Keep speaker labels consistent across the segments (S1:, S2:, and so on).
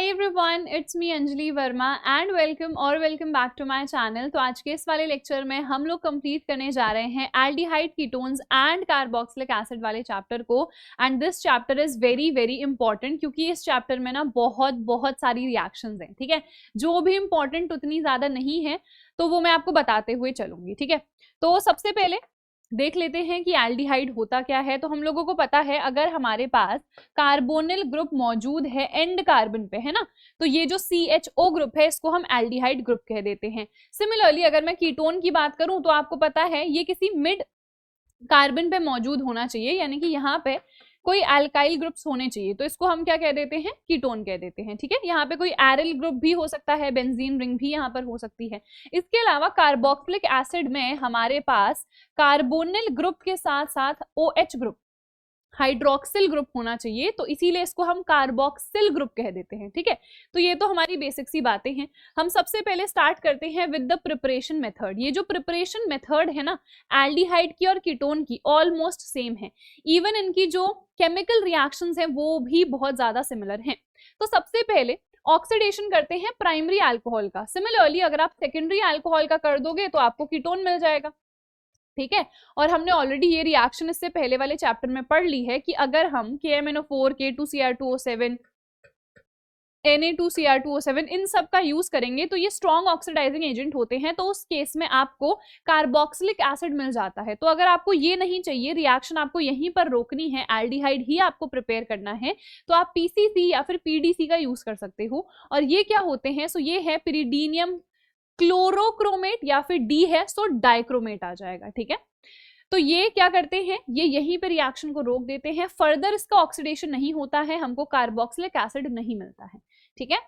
S1: Everyone, it's me Anjali Verma and welcome back to my channel. तो आज के इस वाले लेक्चर में हम लोग कंप्लीट करने जा रहे हैं aldehyde ketones and carboxylic acid वाले चैप्टर को। And this chapter is very very important क्योंकि इस चैप्टर में ना बहुत सारी रिएक्शंस हैं। ठीक है, जो भी इंपॉर्टेंट उतनी ज्यादा नहीं है तो वो मैं आपको बताते हुए चलूंगी। ठीक है, तो सबसे पहले देख लेते हैं कि एल्डिहाइड होता क्या है। तो हम लोगों को पता है, अगर हमारे पास कार्बोनिल ग्रुप मौजूद है एंड कार्बन पे, है ना, तो ये जो CHO ग्रुप है इसको हम एल्डिहाइड ग्रुप कह देते हैं। सिमिलरली अगर मैं कीटोन की बात करूं तो आपको पता है ये किसी मिड कार्बन पे मौजूद होना चाहिए, यानी कि यहाँ पे कोई अल्काइल ग्रुप्स होने चाहिए, तो इसको हम क्या कह देते हैं, कीटोन कह देते हैं। ठीक है, यहाँ पे कोई एरिल ग्रुप भी हो सकता है, बेंजीन रिंग भी यहाँ पर हो सकती है। इसके अलावा कार्बोक्सिलिक एसिड में हमारे पास कार्बोनिल ग्रुप के साथ साथ OH ग्रुप, हाइड्रोक्सिल ग्रुप होना चाहिए, तो इसीलिए इसको हम कार्बोक्सिल ग्रुप कह देते हैं। ठीक है, तो ये तो हमारी बेसिक सी बातें हैं। हम सबसे पहले स्टार्ट करते हैं विद द प्रिपरेशन मेथड। ये जो प्रिपरेशन मेथड है ना, एल्डिहाइड की और कीटोन की ऑलमोस्ट सेम है। इवन इनकी जो केमिकल रिएक्शंस हैं वो भी बहुत ज्यादा सिमिलर हैं। तो सबसे पहले ऑक्सीडेशन करते हैं प्राइमरी अल्कोहल का। सिमिलरली अगर आप सेकेंडरी अल्कोहल का कर दोगे तो आपको कीटोन मिल जाएगा। ठीक है, और हमने ऑलरेडी ये रिएक्शन इससे पहले वाले चैप्टर में पढ़ ली है कि अगर हम KMNO4, K2Cr2O7, Na2Cr2O7 इन सब का यूज करेंगे तो ये स्ट्रॉन्ग ऑक्सीडाइजिंग एजेंट होते हैं, तो उस केस में आपको कार्बोक्सिलिक एसिड मिल जाता है। तो अगर आपको ये नहीं चाहिए, रिएक्शन आपको यहीं पर रोकनी है, एल्डिहाइड ही आपको प्रिपेयर करना है, तो आप PCC या फिर PDC का यूज कर सकते हो। और ये क्या होते हैं, सो ये है पिरिडीनियम क्लोरोक्रोमेट या फिर D है सो डाइक्रोमेट आ जाएगा। ठीक है, तो ये क्या करते हैं, ये यहीं पे रिएक्शन को रोक देते हैं, फर्दर इसका ऑक्सीडेशन नहीं होता है, हमको कार्बोक्सिलिक एसिड नहीं मिलता है। ठीक है,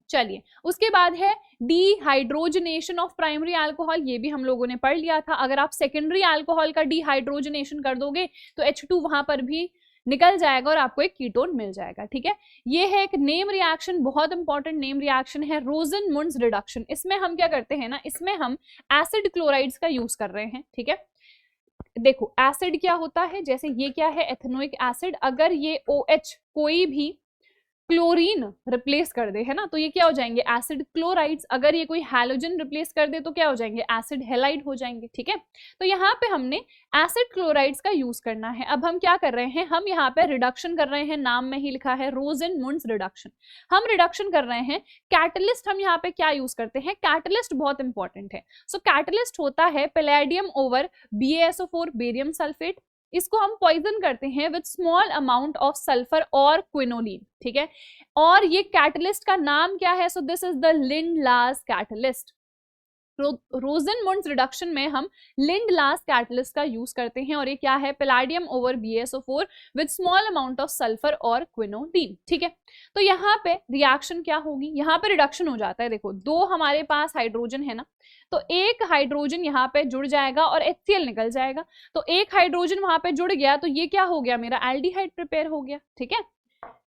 S1: चलिए उसके बाद है डिहाइड्रोजनेशन ऑफ प्राइमरी अल्कोहल। ये भी हम लोगों ने पढ़ लिया था। अगर आप सेकेंडरी अल्कोहल का डिहाइड्रोजनेशन कर दोगे तो H2 वहां पर भी निकल जाएगा और आपको एक कीटोन मिल जाएगा। ठीक है, ये है एक नेम रिएक्शन, बहुत इंपॉर्टेंट नेम रिएक्शन है, रोजन-मुंड्स रिडक्शन। इसमें हम क्या करते हैं ना, इसमें हम एसिड क्लोराइड्स का यूज कर रहे हैं। ठीक है, देखो एसिड क्या होता है, जैसे ये क्या है, एथेनोइक एसिड। अगर ये OH कोई भी क्लोरीन रिप्लेस कर दे, है ना, तो ये क्या हो जाएंगे, एसिड क्लोराइड्स। अगर ये कोई हैलोजन रिप्लेस कर दे तो क्या हो जाएंगे, एसिड हैलाइड हो जाएंगे। ठीक है, तो यहाँ पे हमने एसिड क्लोराइड्स का यूज करना है। अब हम क्या कर रहे हैं, हम यहाँ पे रिडक्शन कर रहे हैं, नाम में ही लिखा है रोजन-मुंड्स रिडक्शन। हम रिडक्शन कर रहे हैं। कैटलिस्ट हम यहाँ पे क्या यूज करते हैं, कैटलिस्ट बहुत इंपॉर्टेंट है। सो कैटलिस्ट होता है palladium over BaSO4 barium sulphate. इसको हम पॉइजन करते हैं with small amount of sulphur और क्विनोलिन। ठीक है, और ये कैटलिस्ट का नाम क्या है, so this is the Lindlar catalyst. Rosenmund's reduction में हम लिंडलास कैटलिस्ट का यूज करते हैं, और ये क्या है, palladium over BaSO4 with small amount of sulphur और क्विनोलिन। ठीक है, तो यहाँ पे रिएक्शन क्या होगी, यहाँ पे रिडक्शन हो जाता है। देखो दो हमारे पास हाइड्रोजन है ना, तो एक हाइड्रोजन यहाँ पे जुड़ जाएगा और HCl निकल जाएगा। तो एक हाइड्रोजन वहां पे जुड़ गया तो ये क्या हो गया, मेरा एल्डिहाइड प्रिपेयर हो गया। ठीक है,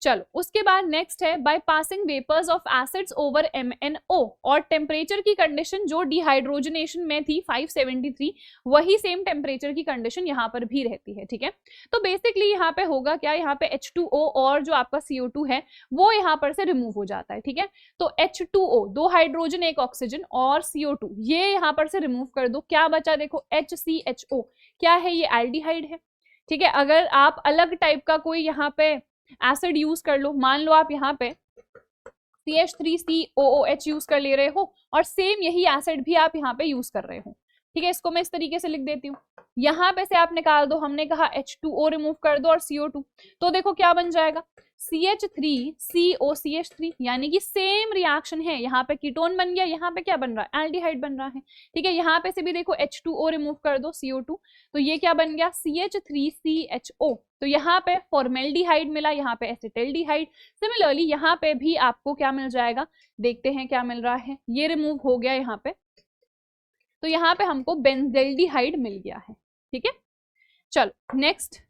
S1: चलो उसके बाद नेक्स्ट है by passing vapours of acids over MnO। और टेम्परेचर की कंडीशन जो डिहाइड्रोजनेशन में थी 573, वही सेम टेम्परेचर की कंडीशन यहाँ पर भी रहती है। ठीक है, तो बेसिकली यहाँ पे होगा क्या, यहाँ पे H2O और जो आपका CO2 है वो यहाँ पर से रिमूव हो जाता है। ठीक है, तो H2O, दो हाइड्रोजन एक ऑक्सीजन, और CO2 ये यहाँ पर से रिमूव कर दो, क्या बचा, देखो HCHO, क्या है, ये एल्डिहाइड है। ठीक है, अगर आप अलग टाइप का कोई यहाँ पे एसिड यूज कर लो, मान लो आप यहाँ पे CH3COOH यूज कर ले रहे हो और सेम यही एसिड भी आप यहाँ पे यूज कर रहे हो। ठीक है, इसको मैं इस तरीके से लिख देती हूँ, यहाँ पे से आप निकाल दो, हमने कहा H2O रिमूव कर दो और CO2, तो देखो क्या बन जाएगा, CH3COCH3, यानी कि सेम रिएक्शन है। यहाँ पे कीटोन बन गया, यहाँ पे क्या बन रहा है, एल्डिहाइड बन रहा है। ठीक है, यहाँ पे से भी देखो H2O रिमूव कर दो, CO2, तो ये क्या बन गया, CH3CHO। तो यहाँ पे फॉर्मेल्डिहाइड मिला, यहाँ पे एसिटल्डिहाइड। सिमिलरली यहाँ पे भी आपको क्या मिल जाएगा, देखते हैं क्या मिल रहा है, ये रिमूव हो गया यहाँ पे, तो यहाँ पे हमको बेंजेल्डिहाइड मिल गया है। ठीक है, चलो next,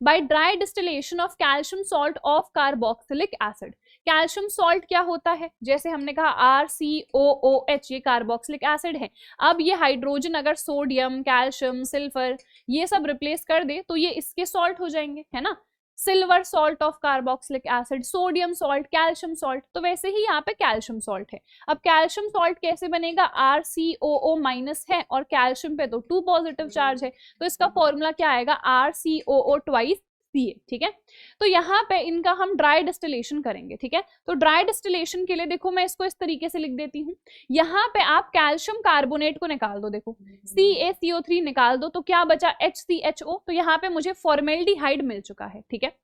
S1: by dry distillation of calcium salt of carboxylic acid. Calcium salt क्या होता है, जैसे हमने कहा RCOOH, ये कार्बोक्सिलिक एसिड है। अब ये हाइड्रोजन अगर सोडियम, कैल्शियम, सल्फर ये सब रिप्लेस कर दे तो ये इसके सॉल्ट हो जाएंगे, है ना। Silver salt of carboxylic acid, sodium salt, calcium salt, तो वैसे ही यहाँ पे कैल्शियम सॉल्ट है। अब कैल्शियम सॉल्ट कैसे बनेगा, RCOO माइनस है और कैल्शियम पे तो 2 पॉजिटिव चार्ज है, तो इसका फॉर्मूला क्या आएगा, RCOO ट्वाइस Ca, ठीक है। तो यहाँ पे इनका हम ड्राई डिस्टिलेशन करेंगे, ठीक है। तो ड्राई डिस्टिलेशन के लिए देखो मैं इसको इस तरीके से लिख देती हूँ, यहाँ पे आप कैल्शियम कार्बोनेट को निकाल दो, देखो CaCO3 निकाल दो, तो क्या बचा HCHO, तो यहाँ पे मुझे फॉर्मेल्डिहाइड मिल चुका है, ठीक है।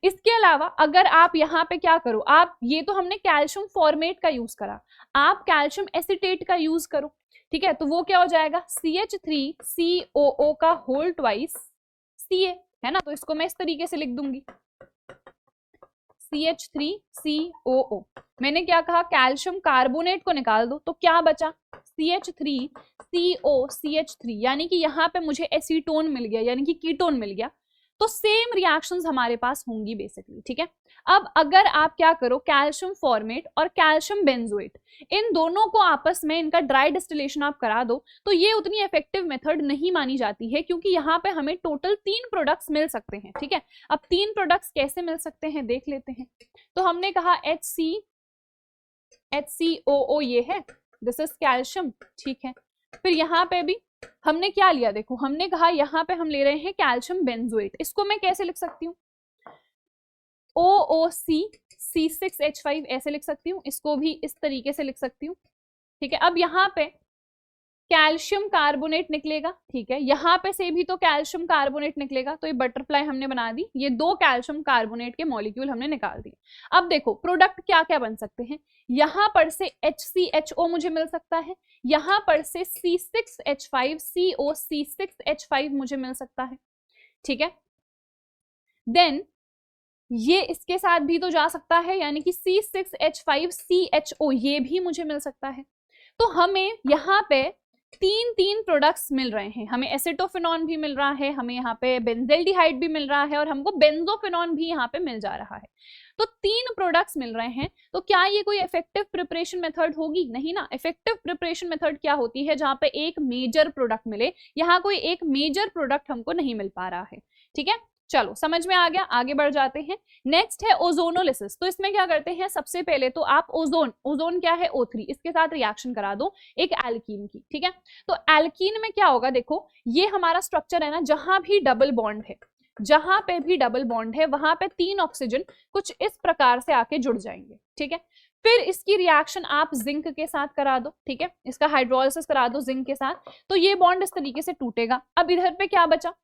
S1: इसके अलावा अगर आप यहाँ पे क्या करो, आप ये तो हमने कैल्शियम फॉर्मेट का यूज करा, आप कैल्शियम एसीटेट का यूज करो, ठीक है। तो वो क्या हो जाएगा, CH3COO का होल ट्वाइस Ca, है ना। तो इसको मैं इस तरीके से लिख दूंगी, CH3COO। मैंने क्या कहा, कैल्शियम कार्बोनेट को निकाल दो, तो क्या बचा CH3COCH3, यानी कि यहाँ पे मुझे एसीटोन मिल गया, यानी कि कीटोन मिल गया। तो सेम रिएक्शंस हमारे पास होंगी बेसिकली, ठीक है। अब अगर आप क्या करो, कैल्शियम फॉर्मेट और कैल्शियम बेंजोएट, इन दोनों को आपस में इनका ड्राई डिस्टिलेशन आप करा दो, तो ये उतनी इफेक्टिव मेथड नहीं मानी जाती है, क्योंकि यहाँ पे हमें टोटल 3 प्रोडक्ट्स मिल सकते हैं, ठीक है। अब 3 प्रोडक्ट्स कैसे मिल सकते हैं देख लेते हैं। तो हमने कहा HCOO ये है, दिस इज कैल्शियम, ठीक है। फिर यहाँ पे भी हमने क्या लिया, देखो हमने कहा यहाँ पे हम ले रहे हैं कैल्शियम बेंजोएट, इसको मैं कैसे लिख सकती हूँ, OOC C6H5 ऐसे लिख सकती हूँ, इसको भी इस तरीके से लिख सकती हूँ, ठीक है। अब यहाँ पे कैल्शियम कार्बोनेट निकलेगा, ठीक है, यहाँ पे से भी तो कैल्शियम कार्बोनेट निकलेगा, तो ये बटरफ्लाई हमने बना दी, ये 2 कैल्शियम कार्बोनेट के मॉलिक्यूल हमने निकाल दिए। अब देखो प्रोडक्ट क्या क्या बन सकते हैं, यहाँ पर से HCHO मुझे मिल सकता है, यहाँ पर से C6H5 COC6H5 मुझे मिल सकता है, ठीक है। देन ये इसके साथ भी तो जा सकता है, यानी कि C6H5CHO ये भी मुझे मिल सकता है। तो हमें यहाँ पे 3 प्रोडक्ट्स मिल रहे हैं, हमें एसिटोफिनॉन भी मिल रहा है, हमें यहाँ पे बेंजेल्डिहाइड भी मिल रहा है, और हमको बेंजोफिनॉन भी यहाँ पे मिल जा रहा है। तो 3 प्रोडक्ट्स मिल रहे हैं, तो क्या ये कोई इफेक्टिव प्रिपरेशन मेथड होगी, नहीं ना। इफेक्टिव प्रिपरेशन मेथड क्या होती है, जहाँ पे एक मेजर प्रोडक्ट मिले, यहाँ कोई एक मेजर प्रोडक्ट हमको नहीं मिल पा रहा है, ठीक है। चलो समझ में आ गया, आगे बढ़ जाते हैं। नेक्स्ट है ओजोनोलिसिस। तो इसमें क्या करते हैं, सबसे पहले तो आप ओजोन क्या है O3, इसके साथ रिएक्शन करा दो एक एल्कीन की, ठीक है। तो एल्कीन में क्या होगा, देखो ये हमारा स्ट्रक्चर है ना, जहां भी डबल बॉन्ड है, जहां पे भी डबल बॉन्ड है वहां पे 3 ऑक्सीजन कुछ इस प्रकार से आके जुड़ जाएंगे, ठीक है। फिर इसकी रिएक्शन आप जिंक के साथ करा दो, ठीक है, इसका हाइड्रोलिसिस करा दो जिंक के साथ, तो ये बॉन्ड इस तरीके से टूटेगा। अब इधर पे क्या बचा,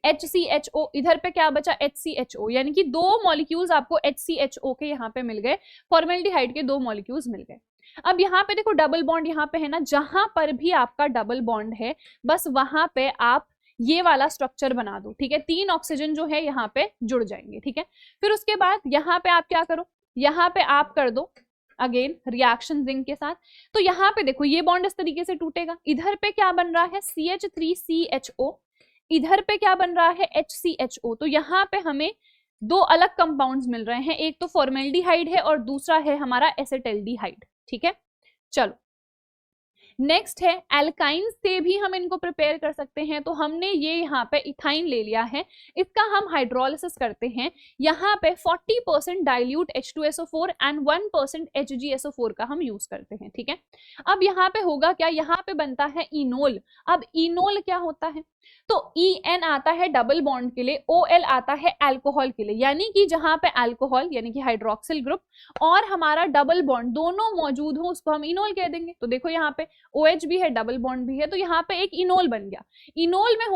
S1: HCHO, इधर पे क्या बचा HCHO, यानी कि 2 मॉलिक्यूल्स आपको HCHO के यहाँ पे मिल गए, फॉर्मेल्डिहाइड के 2 मॉलिक्यूल्स मिल गए। अब यहाँ पे देखो डबल बॉन्ड यहाँ पे है ना, जहां पर भी आपका डबल बॉन्ड है बस वहां पे आप ये वाला स्ट्रक्चर बना दो, ठीक है। 3 ऑक्सीजन जो है यहाँ पे जुड़ जाएंगे, ठीक है। फिर उसके बाद यहाँ पे आप क्या करो, यहाँ पे आप कर दो अगेन रिएक्शन जिंक के साथ, तो यहाँ पे देखो ये बॉन्ड इस तरीके से टूटेगा। इधर पे क्या बन रहा है CH3CHO, इधर पे क्या बन रहा है HCHO, तो यहाँ पे हमें 2 अलग कंपाउंड्स मिल रहे हैं, एक तो फॉर्मेल्डिहाइड है और दूसरा है हमारा एसिटल्डिहाइड, ठीक है। चलो नेक्स्ट है एल्काइन से भी हम इनको प्रिपेयर कर सकते हैं। तो हमने ये यहाँ पे इथाइन ले लिया है, इसका हम हाइड्रोलिसिस करते हैं, यहाँ पे 40% डाइल्यूट H2SO4 एंड 1% HgSO4 का हम यूज करते हैं, ठीक है। अब यहाँ पे होगा क्या, यहाँ पे बनता है इनोल। अब इनोल क्या होता है, तो En आता है डबल बॉन्ड के लिए, OL आता है अल्कोहल के लिए, यानी कि जहां पे अल्कोहल यानी कि हाइड्रोक्सिल ग्रुप और हमारा डबल बॉन्ड दोनों मौजूद हो उसको हम इनोल कह देंगे। तो देखो यहाँ पे OH भी है, डबल बॉन्ड भी है, तो यहाँ पे एक इनोल बन गया। इनोल में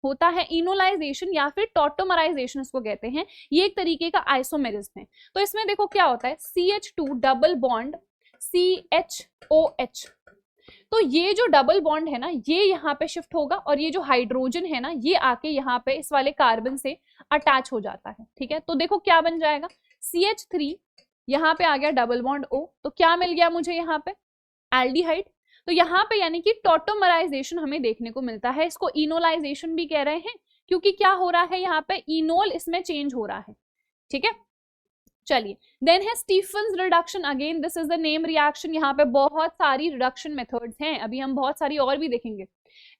S1: होता है इनोलाइजेशन या फिर टॉटोमराइजेशन इसको कहते हैं, ये एक तरीके का आइसोमेरिज्म है। तो इसमें देखो क्या होता है, CH2 डबल बॉन्ड CHOH, तो ये जो डबल बॉन्ड है ना ये यहाँ पे शिफ्ट होगा, और ये जो हाइड्रोजन है ना ये आके यहाँ पे इस वाले कार्बन से अटैच हो जाता है, ठीक है। तो देखो क्या बन जाएगा, CH3 यहाँ पे आ गया डबल बॉन्ड O, तो क्या मिल गया मुझे यहाँ पे एल्डिहाइड। तो यहाँ पे यानी कि टॉटोमराइजेशन हमें देखने को मिलता है, इसको इनोलाइजेशन भी कह रहे हैं, क्योंकि क्या हो रहा है यहाँ पे इनोल इसमें चेंज हो रहा है, ठीक है। चलिए, देन है Stephen's reduction. Again this is the name reaction. यहाँ पे बहुत सारी रिडक्शन मेथड्स हैं, अभी हम बहुत सारी और भी देखेंगे।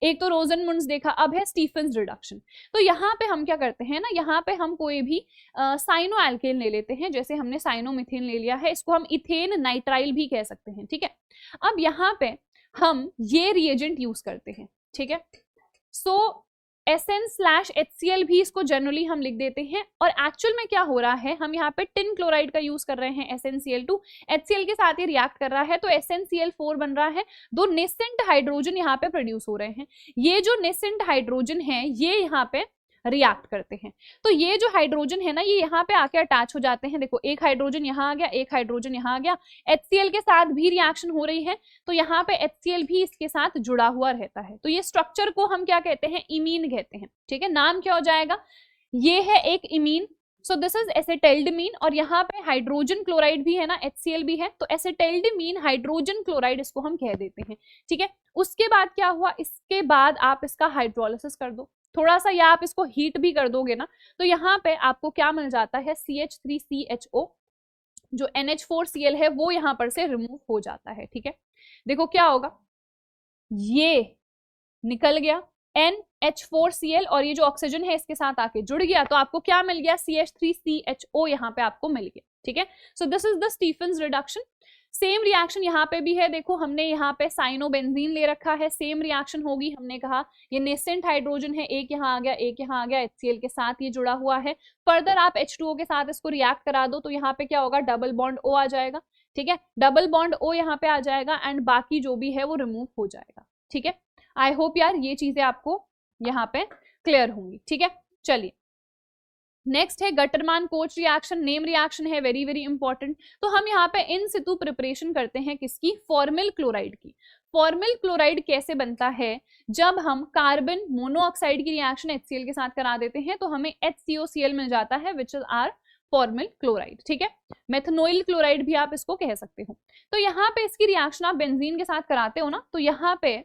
S1: एक तो रोजनमुंड्स देखा, अब है स्टीफन्स रिडक्शन। तो यहाँ पे हम क्या करते हैं ना, यहाँ पे हम कोई भी साइनो एल्केन ले लेते हैं, जैसे हमने साइनोमिथेन ले लिया है, इसको हम इथेन नाइट्राइल भी कह सकते हैं, ठीक है। अब यहाँ पे हम ये रिएजेंट यूज करते हैं, ठीक है। सो SN/HCl भी इसको जनरली हम लिख देते हैं, और एक्चुअल में क्या हो रहा है, हम यहाँ पे टिन क्लोराइड का यूज कर रहे हैं SnCl2, HCl के साथ ये रिएक्ट कर रहा है तो SnCl4 बन रहा है। दो नेसेंट हाइड्रोजन यहाँ पे प्रोड्यूस हो रहे हैं, ये जो नेसेंट हाइड्रोजन है ये यहाँ पे रिएक्ट करते हैं। तो ये जो हाइड्रोजन है ना, ये यहाँ पे आके अटैच हो जाते हैं। देखो, एक हाइड्रोजन यहाँ आ गया, एक हाइड्रोजन यहाँ आ गया, HCl के साथ भी रिएक्शन हो रही है, तो यहाँ पे HCl भी इसके साथ जुड़ा हुआ रहता है। तो ये स्ट्रक्चर को हम क्या कहते हैं, इमीन कहते हैं, ठीक है। नाम क्या हो जाएगा, ये है एक इमीन। सो दिस इज एसिटाइल्डमीन, और यहाँ पे हाइड्रोजन क्लोराइड भी है ना, HCl भी है, तो एसिटाइल्डमीन हाइड्रोजन क्लोराइड इसको हम कह देते हैं, ठीक है। उसके बाद क्या हुआ, इसके बाद आप इसका हाइड्रोलिसिस कर दो थोड़ा सा, या आप इसको हीट भी कर दोगे ना, तो यहाँ पे आपको क्या मिल जाता है, CH3CHO, जो NH4Cl है वो यहाँ पर से रिमूव हो जाता है, ठीक है। देखो क्या होगा, ये निकल गया NH4Cl, और ये जो ऑक्सीजन है इसके साथ आके जुड़ गया, तो आपको क्या मिल गया, CH3CHO यहाँ पे आपको मिल गया, ठीक है। So this is the Stephen's reduction. Same reaction यहाँ पे भी है। देखो, हमने यहाँ पे साइनोबेंजीन ले रखा है, सेम रिएक्शन होगी। हमने कहा ये नेसेंट हाइड्रोजन है, एक यहाँ आ गया, एक यहाँ आ गया, HCl के साथ ये जुड़ा हुआ है। फर्दर आप H2O के साथ इसको रिएक्ट करा दो, तो यहाँ पे क्या होगा, डबल बॉन्ड O आ जाएगा, ठीक है। डबल बॉन्ड O यहाँ पे आ जाएगा, एंड बाकी जो भी है वो रिमूव हो जाएगा, ठीक है। आई होप यार ये चीजें आपको यहाँ पे क्लियर होंगी, ठीक है। चलिए, नेक्स्ट है गटरमान कोच रिएक्शन। नेम रिएक्शन है, वेरी वेरी इंपॉर्टेंट। तो हम यहाँ पे इन सितु प्रिपरेशन करते हैं किसकी, फॉर्मिल क्लोराइड की। फॉर्मिल क्लोराइड कैसे बनता है, जब हम कार्बन मोनोऑक्साइड की रिएक्शन HCl के साथ करा देते हैं तो हमें HCOCl मिल जाता है, which is or formyl chloride, ठीक है। मेथनोइल क्लोराइड भी आप इसको कह सकते हो। तो यहाँ पे इसकी रिएक्शन आप बेंजीन के साथ कराते हो ना, तो यहाँ पे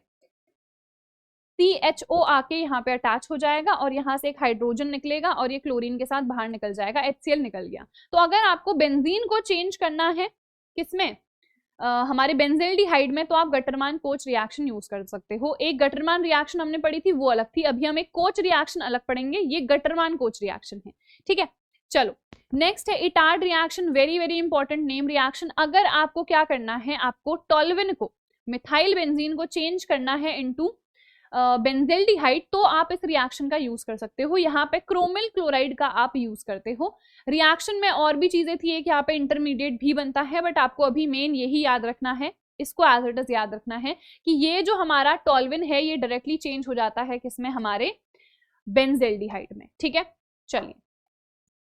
S1: CHO आके यहाँ पे अटैच हो जाएगा, और यहाँ से एक हाइड्रोजन निकलेगा, और ये क्लोरीन के साथ बाहर निकल जाएगा, HCl निकल गया। तो अगर आपको बेंजीन को चेंज करना है किसमें, हमारे बेंजील्डिहाइड में, तो आप गटरमान कोच रिएक्शन यूज कर सकते हो। एक गटरमान रिएक्शन हमने पढ़ी थी वो अलग थी, अभी हम एक कोच रिएक्शन अलग पढ़ेंगे, ये गटरमान कोच रिएक्शन है, ठीक है। चलो, नेक्स्ट है Etard reaction, very very important name reaction. अगर आपको क्या करना है, आपको टोल्विन को, मिथाइल बेंजीन को चेंज करना है इनटू बेंजील्डिहाइड, तो आप इस रिएक्शन का यूज कर सकते हो। यहाँ पे क्रोमिल क्लोराइड का आप यूज करते हो। रिएक्शन में और भी चीजें थी, एक यहाँ पे इंटरमीडिएट भी बनता है, बट आपको अभी मेन यही याद रखना है, इसको एज इट इज याद रखना है कि ये जो हमारा टोल्विन है ये डायरेक्टली चेंज हो जाता है किसमें, हमारे बेंजील्डिहाइड में, ठीक है। चलिए,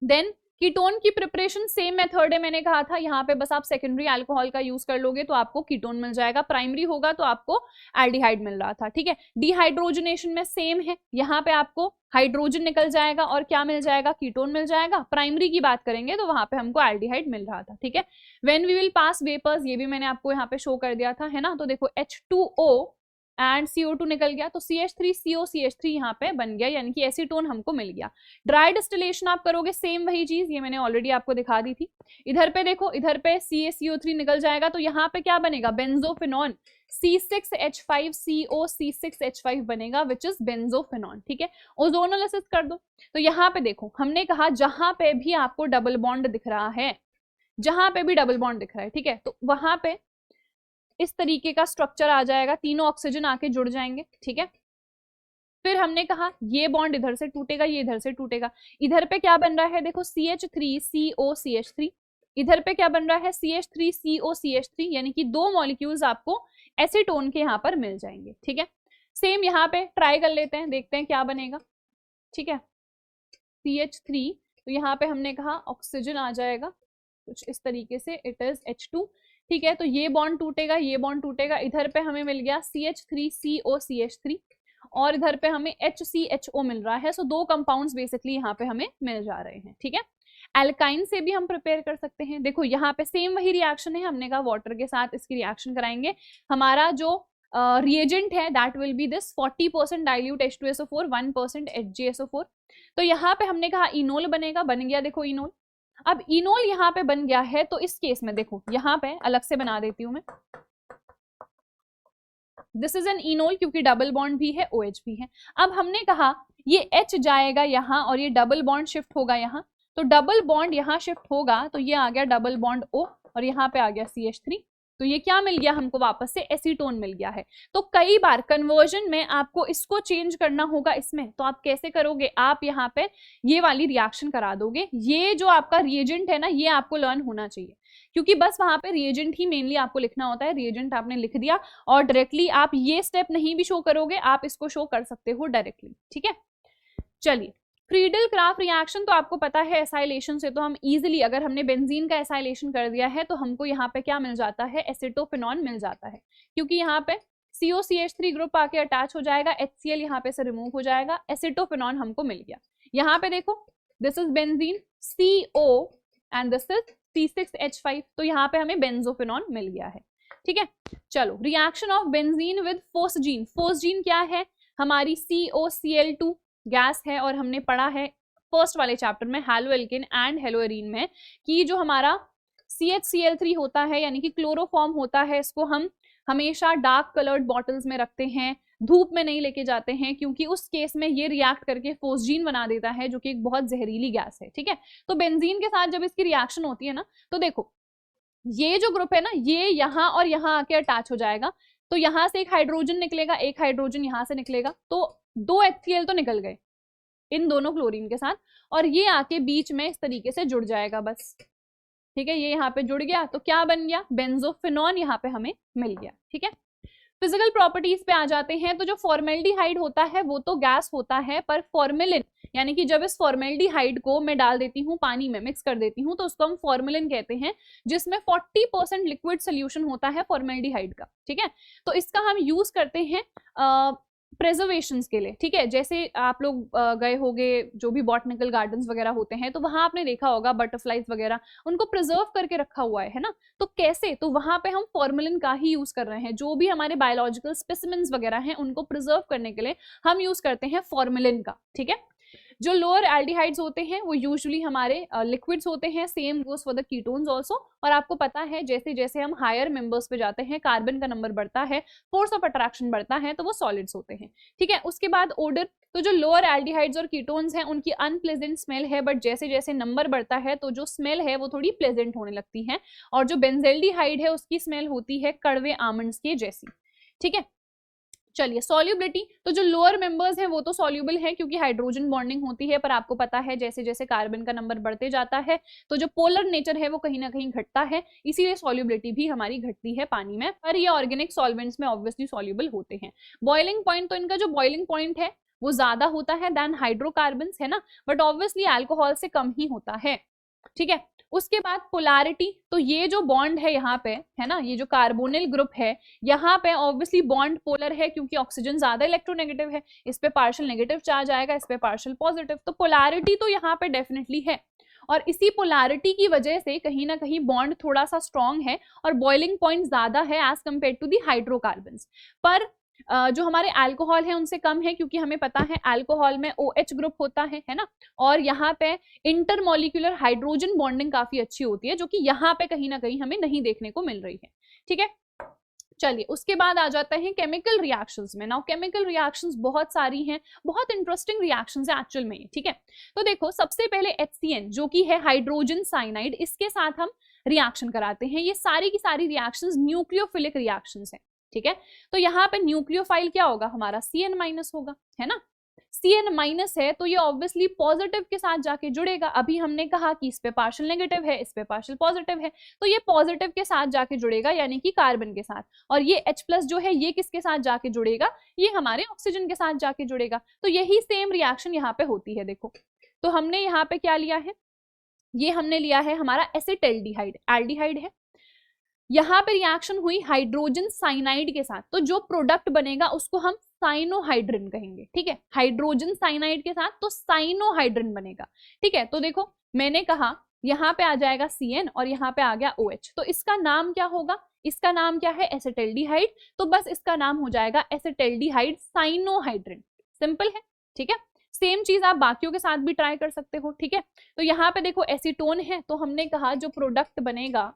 S1: देन कीटोन की प्रिपरेशन सेम मेथड है, मैंने कहा था। यहाँ पे बस आप सेकेंडरी अल्कोहल का यूज कर लोगे तो आपको कीटोन मिल जाएगा, प्राइमरी होगा तो आपको एल्डिहाइड मिल रहा था, ठीक है। डिहाइड्रोजनेशन में सेम है, यहाँ पे आपको हाइड्रोजन निकल जाएगा और क्या मिल जाएगा, कीटोन मिल जाएगा। प्राइमरी की बात करेंगे तो वहां पे हमको एल्डिहाइड मिल रहा था, ठीक है। When we will pass vapours, ये भी मैंने आपको यहाँ पे शो कर दिया था, है ना। तो देखो H2O एंड CO2 निकल गया, तो CH3CO यहाँ पे बन गया, यानी कि एसीटोन हमको मिल गया। ड्राई डिस्टिलेशन आप करोगे, सेम वही चीज, ये मैंने ऑलरेडी आपको दिखा दी थी। इधर पे देखो, इधर पे CaCO3 निकल जाएगा, तो यहाँ पे क्या बनेगा, बेंजोफिनॉन, C6H5CO C6H5 बनेगा, विच इज बेंजोफिनॉन, ठीक है। ओजोनोलिसिस कर दो, तो यहाँ पे देखो, हमने कहा जहां पे भी आपको डबल बॉन्ड दिख रहा है, जहां पे भी डबल बॉन्ड दिख रहा है, ठीक है, तो वहां पे इस तरीके का स्ट्रक्चर आ जाएगा, तीनों ऑक्सीजन आके जुड़ जाएंगे, ठीक है। फिर हमने कहा ये बॉन्ड इधर से टूटेगा, ये इधर से टूटेगा। इधर पे क्या बन रहा है, देखो CH3COCH3, इधर पे क्या बन रहा है, CH3COCH3, यानी कि दो मॉलिक्यूल्स आपको एसीटोन के यहाँ पर मिल जाएंगे, ठीक है। सेम यहाँ पे ट्राई कर लेते हैं, देखते हैं क्या बनेगा, ठीक है। CH3, तो यहाँ पे हमने कहा ऑक्सीजन आ जाएगा कुछ इस तरीके से, इट इज H2, ठीक है। तो ये बॉन्ड टूटेगा, ये बॉन्ड टूटेगा, इधर पे हमें मिल गया CH3COCH3, और इधर पे हमें HCHO मिल रहा है। सो दो कंपाउंड्स बेसिकली यहाँ पे हमें मिल जा रहे हैं, ठीक है। एल्काइन से भी हम प्रिपेयर कर सकते हैं। देखो यहाँ पे सेम वही रिएक्शन है, हमने कहा वाटर के साथ इसकी रिएक्शन कराएंगे। हमारा जो रिएजेंट है that will be this 40% dilute H2SO4, 1% HgSO4। तो यहाँ पे हमने कहा इनोल बनेगा, बन गया देखो इनोल। अब इनोल यहाँ पे बन गया है, तो इस केस में देखो यहाँ पे अलग से बना देती हूं मैं, दिस इज एन इनोल क्योंकि डबल बॉन्ड भी है, OH भी है। अब हमने कहा ये H जाएगा यहाँ और ये डबल बॉन्ड शिफ्ट होगा यहाँ, तो डबल बॉन्ड यहाँ शिफ्ट होगा तो ये आ गया डबल बॉन्ड O और यहाँ पे आ गया CH3, तो ये क्या मिल गया हमको, वापस से एसीटोन मिल गया है। तो कई बार कन्वर्जन में आपको इसको चेंज करना होगा इसमें, तो आप कैसे करोगे, आप यहाँ पे ये वाली रिएक्शन करा दोगे। ये जो आपका रिएजेंट है ना, ये आपको लर्न होना चाहिए, क्योंकि बस वहां पे रिएजेंट ही मेनली आपको लिखना होता है। रिएजेंट आपने लिख दिया और डायरेक्टली आप ये स्टेप नहीं भी शो करोगे, आप इसको शो कर सकते हो डायरेक्टली, ठीक है। चलिए, फ्रीडल क्राफ्ट रिएक्शन तो आपको पता है एसाइलेशन से, तो हम इजीली, अगर हमने बेंजीन का एसाइलेशन कर दिया है तो हमको यहाँ पे क्या मिल जाता है, एसिटोफिनॉन मिल जाता है, क्योंकि यहाँ पे COCH3 ग्रुप आके अटैच हो जाएगा, HCl यहाँ पे से रिमूव हो जाएगा, एसिटोफिनॉन हमको मिल गया। यहाँ पे देखो this is benzene CO and this is C6H5, तो यहाँ पे हमें बेंजोफिनॉन मिल गया है, ठीक है। चलो, reaction of benzene with phosgene. Phosgene क्या है, हमारी COCl2 गैस है, और हमने पढ़ा है फर्स्ट वाले चैप्टर में हैलोएल्केन एंड हेलोएरीन में कि जो हमारा CHCl3 होता है यानी कि क्लोरोफॉर्म होता है, इसको हम हमेशा डार्क कलर्ड बॉटल्स में रखते हैं, धूप में नहीं लेके जाते हैं, क्योंकि उस केस में ये रिएक्ट करके फोस्जीन बना देता है जो कि एक बहुत जहरीली गैस है, ठीक है। तो बेंजीन के साथ जब इसकी रिएक्शन होती है ना, तो देखो ये जो ग्रुप है ना, ये यहाँ और यहाँ आके अटैच हो जाएगा, तो यहाँ से एक हाइड्रोजन निकलेगा, एक हाइड्रोजन यहाँ से निकलेगा, तो 2 HCl तो निकल गए इन दोनों क्लोरीन के साथ, और ये आके बीच में इस तरीके से जुड़ जाएगा बस, ठीक है। ये यहाँ पे जुड़ गया तो क्या बन गया, बेंजोफिनॉन यहाँ पे हमें मिल गया, ठीक है। फिजिकल प्रॉपर्टीज पे आ जाते हैं, तो जो फॉर्मेल्डिहाइड होता है वो तो गैस होता है, पर फॉर्मेलिन यानी कि जब इस फॉर्मेल्डिहाइड को मैं डाल देती हूँ पानी में, मिक्स कर देती हूँ, तो उसको हम फॉर्मेलिन कहते हैं, जिसमें 40% लिक्विड सोल्यूशन होता है फॉर्मेल्डिहाइड का, ठीक है। तो इसका हम यूज करते हैं प्रिजर्वेशंस के लिए, ठीक है। जैसे आप लोग गए होंगे जो भी बॉटनिकल गार्डन्स वगैरह होते हैं, तो वहां आपने देखा होगा बटरफ्लाइज वगैरह, उनको प्रिजर्व करके रखा हुआ है ना, तो कैसे, तो वहां पे हम फॉर्मेलिन का ही यूज कर रहे हैं। जो भी हमारे बायोलॉजिकल स्पेसिमेंस वगैरह हैं उनको प्रिजर्व करने के लिए हम यूज करते हैं फॉर्मेलिन का, ठीक है। जो लोअर एल्डिहाइड्स होते हैं वो यूजुअली हमारे लिक्विड्स होते हैं, same goes for the ketones also. और आपको पता है जैसे जैसे हम हायर मेंबर्स पे जाते हैं, कार्बन का नंबर बढ़ता है, फोर्स ऑफ अट्रैक्शन बढ़ता है, तो वो सॉलिड्स होते हैं, ठीक है। उसके बाद ओडर, तो जो लोअर एल्डिहाइड्स और कीटोन्स हैं उनकी अनप्लेजेंट स्मेल है, बट जैसे जैसे नंबर बढ़ता है तो जो स्मेल है वो थोड़ी प्लेजेंट होने लगती है, और जो बेंजेल्डिहाइड है उसकी स्मेल होती है कड़वे आमंड्स के जैसी, ठीक है। चलिए, सॉल्युबिलिटी, तो जो लोअर मेंबर्स हैं वो तो सॉल्युबल है क्योंकि हाइड्रोजन बॉन्डिंग होती है, पर आपको पता है जैसे जैसे कार्बन का नंबर बढ़ते जाता है तो जो पोलर नेचर है वो कहीं ना कहीं घटता है, इसीलिए सॉल्युबिलिटी भी हमारी घटती है पानी में, पर ये ऑर्गेनिक सॉल्वेंट्स में ऑब्वियसली सॉल्युबल होते हैं। बॉइलिंग पॉइंट, तो इनका जो बॉइलिंग पॉइंट है वो ज्यादा होता है देन हाइड्रोकार्बन्स, है ना, बट ऑब्वियसली अल्कोहल से कम ही होता है, ठीक है। उसके बाद पोलैरिटी, तो ये जो बॉन्ड है यहाँ पे, है ना, ये जो कार्बोनिल ग्रुप है यहाँ पे ऑब्वियसली बॉन्ड पोलर है क्योंकि ऑक्सीजन ज्यादा इलेक्ट्रोनेगेटिव है, इस पे पार्शियल नेगेटिव चार्ज आएगा, इस पे पार्शियल पॉजिटिव, तो पोलैरिटी तो यहाँ पे डेफिनेटली है, और इसी पोलैरिटी की वजह से कहीं ना कहीं बॉन्ड थोड़ा सा स्ट्रॉन्ग है और बॉइलिंग पॉइंट ज्यादा है as compare to the hydrocarbons. पर जो हमारे अल्कोहल है उनसे कम है, क्योंकि हमें पता है अल्कोहल में OH ग्रुप होता है ना, और यहाँ पे इंटरमॉलिक्यूलर हाइड्रोजन बॉन्डिंग काफी अच्छी होती है, जो कि यहाँ पे कहीं ना कहीं हमें नहीं देखने को मिल रही है, ठीक है। चलिए, उसके बाद आ जाते हैं केमिकल रिएक्शंस में। नाउ केमिकल रिएक्शंस बहुत सारी हैं, बहुत इंटरेस्टिंग रिएक्शंस है एक्चुअल में, ठीक है। तो देखो, सबसे पहले HCN जो कि है हाइड्रोजन साइनाइड, इसके साथ हम रिएक्शन कराते हैं। ये सारी की सारी रिएक्शंस न्यूक्लियोफिलिक रिएक्शंस हैं, ठीक है। तो यहाँ पे न्यूक्लियोफाइल क्या होगा, हमारा CN- होगा, है ना। CN- है तो ये ऑब्वियसली पॉजिटिव के साथ जाके जुड़ेगा। अभी हमने कहा कि इस पे पार्शियल नेगेटिव है, इस पे पार्शियल पॉजिटिव है, तो ये पॉजिटिव के साथ जाके जुड़ेगा यानी कि कार्बन के साथ, और ये H+ जो है ये किसके साथ जाके जुड़ेगा, ये हमारे ऑक्सीजन के साथ जाके जुड़ेगा। तो यही सेम रिएक्शन यहाँ पे होती है। देखो, तो हमने यहाँ पे क्या लिया है, ये हमने लिया है हमारा एसिटल्डिहाइड, एल्डिहाइड है, यहाँ पे रिएक्शन हुई हाइड्रोजन साइनाइड के साथ, तो जो प्रोडक्ट बनेगा उसको हम साइनोहाइड्रिन कहेंगे, ठीक है। हाइड्रोजन साइनाइड के साथ तो साइनोहाइड्रिन बनेगा, ठीक है। तो देखो, मैंने कहा यहाँ पे आ जाएगा CN और यहाँ पे आ गया OH, तो इसका नाम क्या होगा, इसका नाम क्या है, एसिटल्डिहाइड, तो बस इसका नाम हो जाएगा एसिटल्डिहाइड साइनोहाइड्रिन, सिंपल है, ठीक है। सेम चीज आप बाकियों के साथ भी ट्राई कर सकते हो, ठीक है। तो यहाँ पे देखो एसीटोन है, तो हमने कहा जो प्रोडक्ट बनेगा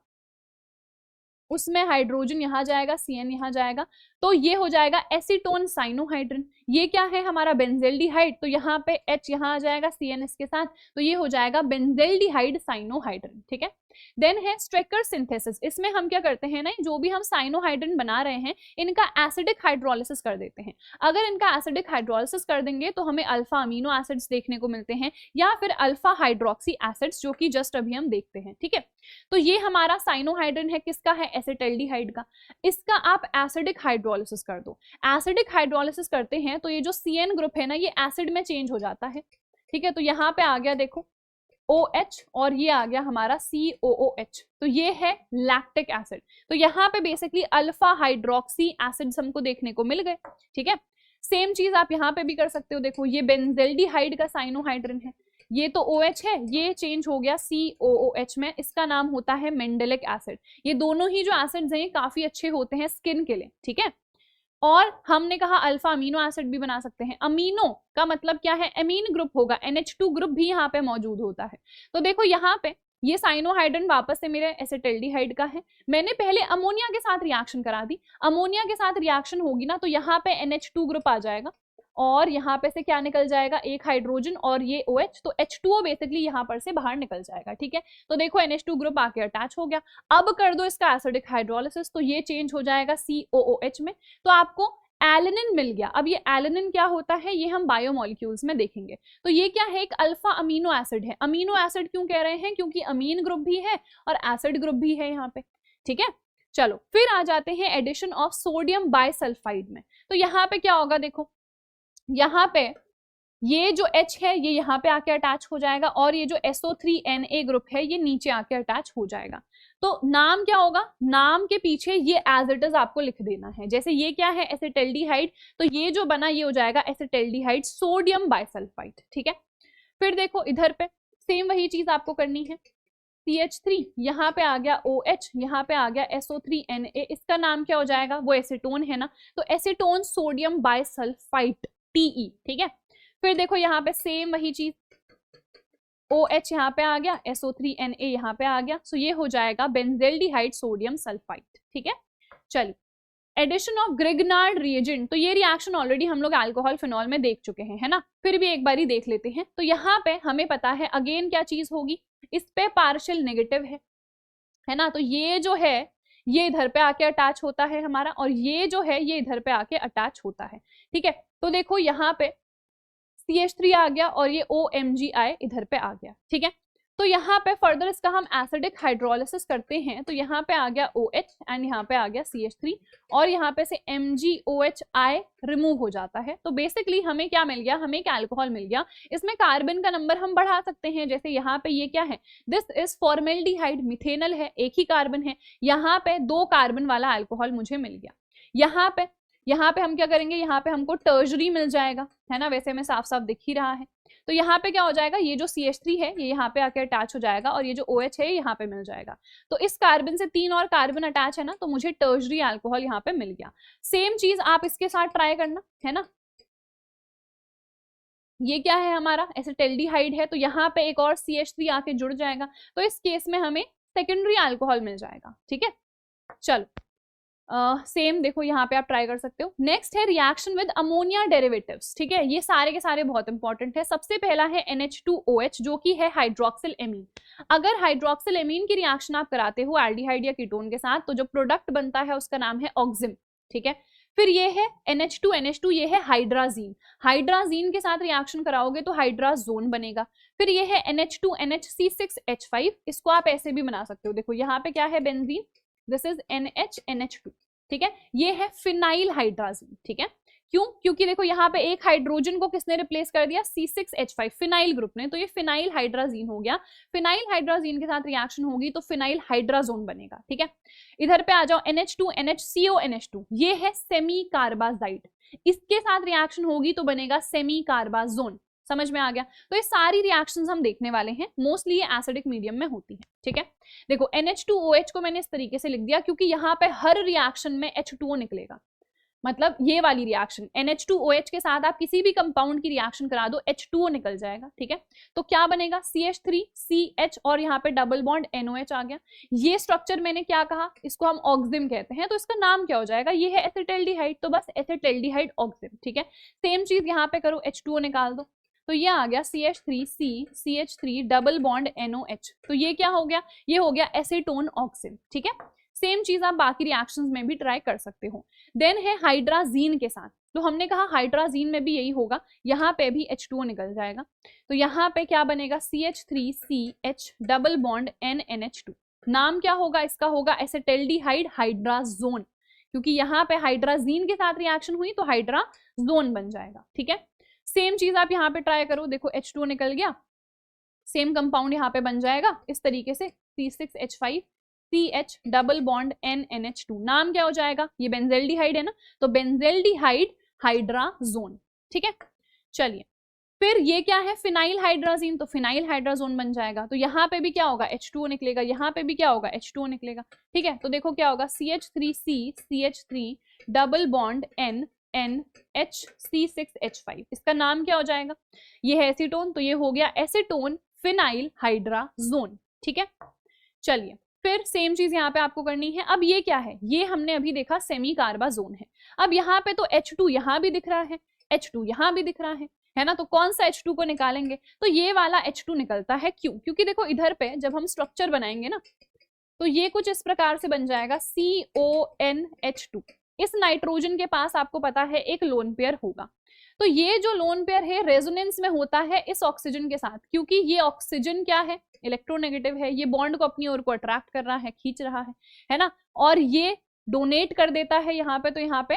S1: उसमें हाइड्रोजन यहाँ जाएगा, CN यहाँ जाएगा, तो ये हो जाएगा एसीटोन साइनोहाइड्रिन। ये क्या है हमारा बेंजेल्डिहाइड, तो यहाँ पे H यहाँ आ जाएगा CN इसके साथ, तो ये हो जाएगा बेंजेल्डिहाइड साइनोहाइड्रिन, ठीक है। देन है स्ट्रेकर सिंथेसिस। इसमें हम क्या करते हैं ना, जो भी हम साइनोहाइड्रिन बना रहे हैं इनका एसिडिक हाइड्रोलिसिस कर देते हैं। अगर इनका एसिडिक हाइड्रोलिसिस कर देंगे तो हमें अल्फा अमीनो एसिड्स देखने को मिलते हैं या फिर अल्फा हाइड्रोक्सी एसिड्स, जो कि जस्ट अभी हम देखते हैं, ठीक है। तो ये हमारा साइनोहाइड्रिन है, किसका है, एसिटल्डिहाइड का। इसका आप एसिडिक हाइड्रोलिसिस कर दो। एसिडिक हाइड्रोलिसिस करते हैं तो ये जो CN ग्रुप है ना, ये एसिड में चेंज हो जाता है, ठीक है। तो यहाँ पे आ गया देखो OH और ये आ गया हमारा COOH, तो ये है लैक्टिक एसिड। तो यहाँ पे बेसिकली अल्फा हाइड्रोक्सी एसिड्स हमको देखने को मिल गए, ठीक है। सेम चीज आप यहाँ पे भी कर सकते हो, देखो ये बेंजेल्डिहाइड का साइनोहाइड्रिन है, ये तो OH है, ये चेंज हो गया COOH में, इसका नाम होता है मेंडेलिक एसिड। ये दोनों ही जो एसिड्स हैं काफी अच्छे होते हैं स्किन के लिए, ठीक है। और हमने कहा अल्फा अमीनो एसिड भी बना सकते हैं। अमीनो का मतलब क्या है, अमीन ग्रुप होगा, NH2 ग्रुप भी यहाँ पे मौजूद होता है। तो देखो यहाँ पे ये साइनोहाइड्रिन वापस से मेरे एसिटल्डिहाइड का है, मैंने पहले अमोनिया के साथ रिएक्शन करा दी। अमोनिया के साथ रिएक्शन होगी ना, तो यहाँ पे NH2 ग्रुप आ जाएगा और यहाँ पे से क्या निकल जाएगा, एक हाइड्रोजन और ये OH, तो H2O बेसिकली यहाँ पर से बाहर निकल जाएगा, ठीक है। तो देखो NH2 ग्रुप आके अटैच हो गया। अब कर दो इसका एसिडिक हाइड्रोलिसिस, तो ये चेंज हो जाएगा COOH में, तो आपको एलिनिन मिल गया। अब ये एलिनिन क्या होता है, ये हम बायोमोलिक्यूल्स में देखेंगे। तो ये क्या है, एक अल्फा अमीनो एसिड है। अमीनो एसिड क्यों कह रहे हैं, क्योंकि अमीन ग्रुप भी है और एसिड ग्रुप भी है यहाँ पे, ठीक है। चलो फिर आ जाते हैं एडिशन ऑफ सोडियम बाइसल्फाइड में। तो यहाँ पे क्या होगा, देखो यहाँ पे ये जो H है ये यहाँ पे आके अटैच हो जाएगा और ये जो SO3Na ग्रुप है ये नीचे आके अटैच हो जाएगा। तो नाम क्या होगा, नाम के पीछे ये एज इट इज आपको लिख देना है। जैसे ये क्या है, एसिटल्डिहाइड, तो ये जो बना ये हो जाएगा एसिटल्डिहाइड सोडियम बाइसल्फाइड, ठीक है। फिर देखो इधर पे सेम वही चीज आपको करनी है। CH3 यहाँ पे आ गया, OH यहाँ पे आ गया, SO3Na, इसका नाम क्या हो जाएगा, वो एसीटोन है ना, तो एसीटोन सोडियम बाइसल्फाइड TE, ठीक है। फिर देखो यहाँ पे सेम वही चीज, OH यहाँ पे आ गया, SO3Na यहाँ पे आ गया, सो ये हो जाएगा बेंजेल्डिहाइड सोडियम सल्फाइड, ठीक है। चलिए एडिशन ऑफ ग्रिग्नार्ड रिएजेंट, तो ये रिएक्शन ऑलरेडी हम लोग अल्कोहल फिनॉल में देख चुके हैं, है ना, फिर भी एक बारी देख लेते हैं। तो यहाँ पे हमें पता है अगेन क्या चीज होगी, इस पे पार्शियल नेगेटिव है ना, तो ये जो है ये इधर पे आके अटैच होता है हमारा, और ये जो है ये इधर पे आके अटैच होता है, ठीक है। तो देखो यहाँ पे CH3 आ गया और ये OMgI इधर पे आ गया, ठीक है। तो यहाँ पे फर्दर इसका हम एसिडिक हाइड्रोलिसिस करते हैं, तो यहाँ पे आ गया OH एंड यहाँ पे आ गया CH3 और यहाँ पे से MgOHI रिमूव हो जाता है। तो बेसिकली हमें क्या मिल गया, हमें एक अल्कोहल मिल गया। इसमें कार्बन का नंबर हम बढ़ा सकते हैं, जैसे यहाँ पे ये क्या है, दिस इज फॉर्मेल्डिहाइड, मिथेनल है, एक ही कार्बन है, यहाँ पे 2 कार्बन वाला अल्कोहल मुझे मिल गया। यहाँ पे हम क्या करेंगे, यहाँ पे हमको टर्जरी मिल जाएगा, है ना, वैसे में साफ साफ दिख ही रहा है। तो यहाँ पे क्या हो जाएगा, ये जो CH3 है ये यहाँ पे आके अटैच हो जाएगा और ये जो OH है यहाँ पे मिल जाएगा। तो इस कार्बन से 3 और कार्बन अटैच है ना, तो मुझे टर्जरी अल्कोहल यहाँ पे मिल गया। सेम चीज आप इसके साथ ट्राई करना, है ना। ये क्या है हमारा, एसिटल्डिहाइड है, तो यहाँ पे एक और CH3 आके जुड़ जाएगा, तो इस केस में हमें सेकेंडरी अल्कोहल मिल जाएगा, ठीक है। चलो सेम देखो यहाँ पे आप ट्राई कर सकते हो। नेक्स्ट है रिएक्शन विद अमोनिया डेरिवेटिव्स, ठीक है। ये सारे के सारे बहुत इंपॉर्टेंट है। सबसे पहला है NH2OH जो कि है हाइड्रोक्सिल एमीन। अगर हाइड्रोक्सिल एमीन की रिएक्शन आप कराते हो एल्डिहाइड या कीटोन के साथ, तो जो प्रोडक्ट बनता है उसका नाम है ऑक्सिम, ठीक है। फिर ये है NH2 ये है हाइड्राजीन। हाइड्राजीन के साथ रिएक्शन कराओगे तो हाइड्राजोन बनेगा। फिर ये है NH2NHC6H5, इसको आप ऐसे भी बना सकते हो। देखो यहाँ पे क्या है, बेंजीन, दिस इज NH2, ठीक है। ये है फिनाइल हाइड्राजीन, ठीक है। क्यों, क्योंकि देखो यहाँ पे एक हाइड्रोजन को किसने रिप्लेस कर दिया, C6H5 फिनाइल ग्रुप ने, तो ये फिनाइल हाइड्राजीन हो गया। फिनाइल हाइड्राजीन के साथ रिएक्शन होगी तो फिनाइल हाइड्राजोन बनेगा, ठीक है। इधर पे आ जाओ NH2NHCONH2, ये है सेमी कार्बाजाइड, इसके साथ रिएक्शन होगी तो बनेगा सेमी कार्बाजोन। समझ में आ गया। तो ये सारी रिएक्शंस हम देखने वाले हैं, मोस्टली ये एसिडिक मीडियम में होती है, ठीक है। देखो NH2OH को मैंने इस तरीके से लिख दिया क्योंकि यहाँ पे हर रिएक्शन में H2O निकलेगा। मतलब ये वाली रिएक्शन NH2OH के साथ आप किसी भी कंपाउंड की रिएक्शन करा दो H2O निकल जाएगा, ठीक है। तो क्या बनेगा CH3CH और यहाँ पे डबल बॉन्ड NOH आ गया। ये स्ट्रक्चर मैंने क्या कहा, इसको हम ऑक्सिम कहते हैं, तो इसका नाम क्या हो जाएगा, ये है एसिटाल्डिहाइड, तो बस एसिटाल्डिहाइड ऑक्सिम, ठीक है। सेम चीज यहाँ पे करो, H2O निकाल दो, तो ये आ गया CH3C CH3 double bond NOH, तो ये क्या हो गया, ये हो गया एसीटोन ऑक्सिम, ठीक है। सेम चीज आप बाकी रिएक्शंस में भी ट्राई कर सकते हो। देन है हाइड्राजीन के साथ, तो हमने कहा हाइड्राजीन में भी यही होगा, यहाँ पे भी H2O निकल जाएगा, तो यहाँ पे क्या बनेगा CH3CH डबल बॉन्ड NNH2, नाम क्या होगा इसका, होगा एसिटाल्डिहाइड हाइड्राजोन, क्योंकि यहाँ पे हाइड्राजीन के साथ रिएक्शन हुई तो हाइड्राजोन बन जाएगा, ठीक है। सेम चीज आप यहाँ पे ट्राई करो, देखो H2O निकल गया, सेम कंपाउंड यहाँ पे बन जाएगा इस तरीके से C6H5 CH double bond NNH2, नाम क्या हो जाएगा, ये बेंजेल्डिहाइड है ना, तो बेंजेल्डिहाइड हाइड्राजोन, ठीक है। चलिए फिर ये क्या है, फिनाइल हाइड्राजीन, तो फिनाइल हाइड्राजोन बन जाएगा, तो यहाँ पे भी क्या होगा H2O निकलेगा, यहाँ पे भी क्या होगा H2O निकलेगा, ठीक है। तो देखो क्या होगा CH3C CH3 double bond NNH C6H5, इसका नाम क्या हो जाएगा, ये है एसीटोन, तो ये हो गया एसीटोन फिनाइल हाइड्राजोन, ठीक है। चलिए फिर सेम चीज यहाँ पे आपको करनी है। अब ये क्या है, ये हमने अभी देखा सेमी कार्बाजोन है। अब यहाँ पे तो H2 यहाँ भी दिख रहा है, H2 यहाँ भी दिख रहा है ना, तो कौन सा H2 को निकालेंगे, तो ये वाला H2 निकलता है, क्यों, क्योंकि देखो इधर पे जब हम स्ट्रक्चर बनाएंगे ना, तो ये कुछ इस प्रकार से बन जाएगा CONH2, इस नाइट्रोजन के पास आपको पता है एक लोन पेयर होगा, तो ये जो लोन पेयर है रेजोनेंस में होता है इस ऑक्सीजन के साथ, क्योंकि ये ऑक्सीजन क्या है, इलेक्ट्रोनेगेटिव है, ये बॉन्ड को अपनी ओर को अट्रैक्ट कर रहा है, खींच रहा है ना, और ये डोनेट कर देता है यहाँ पे, तो यहाँ पे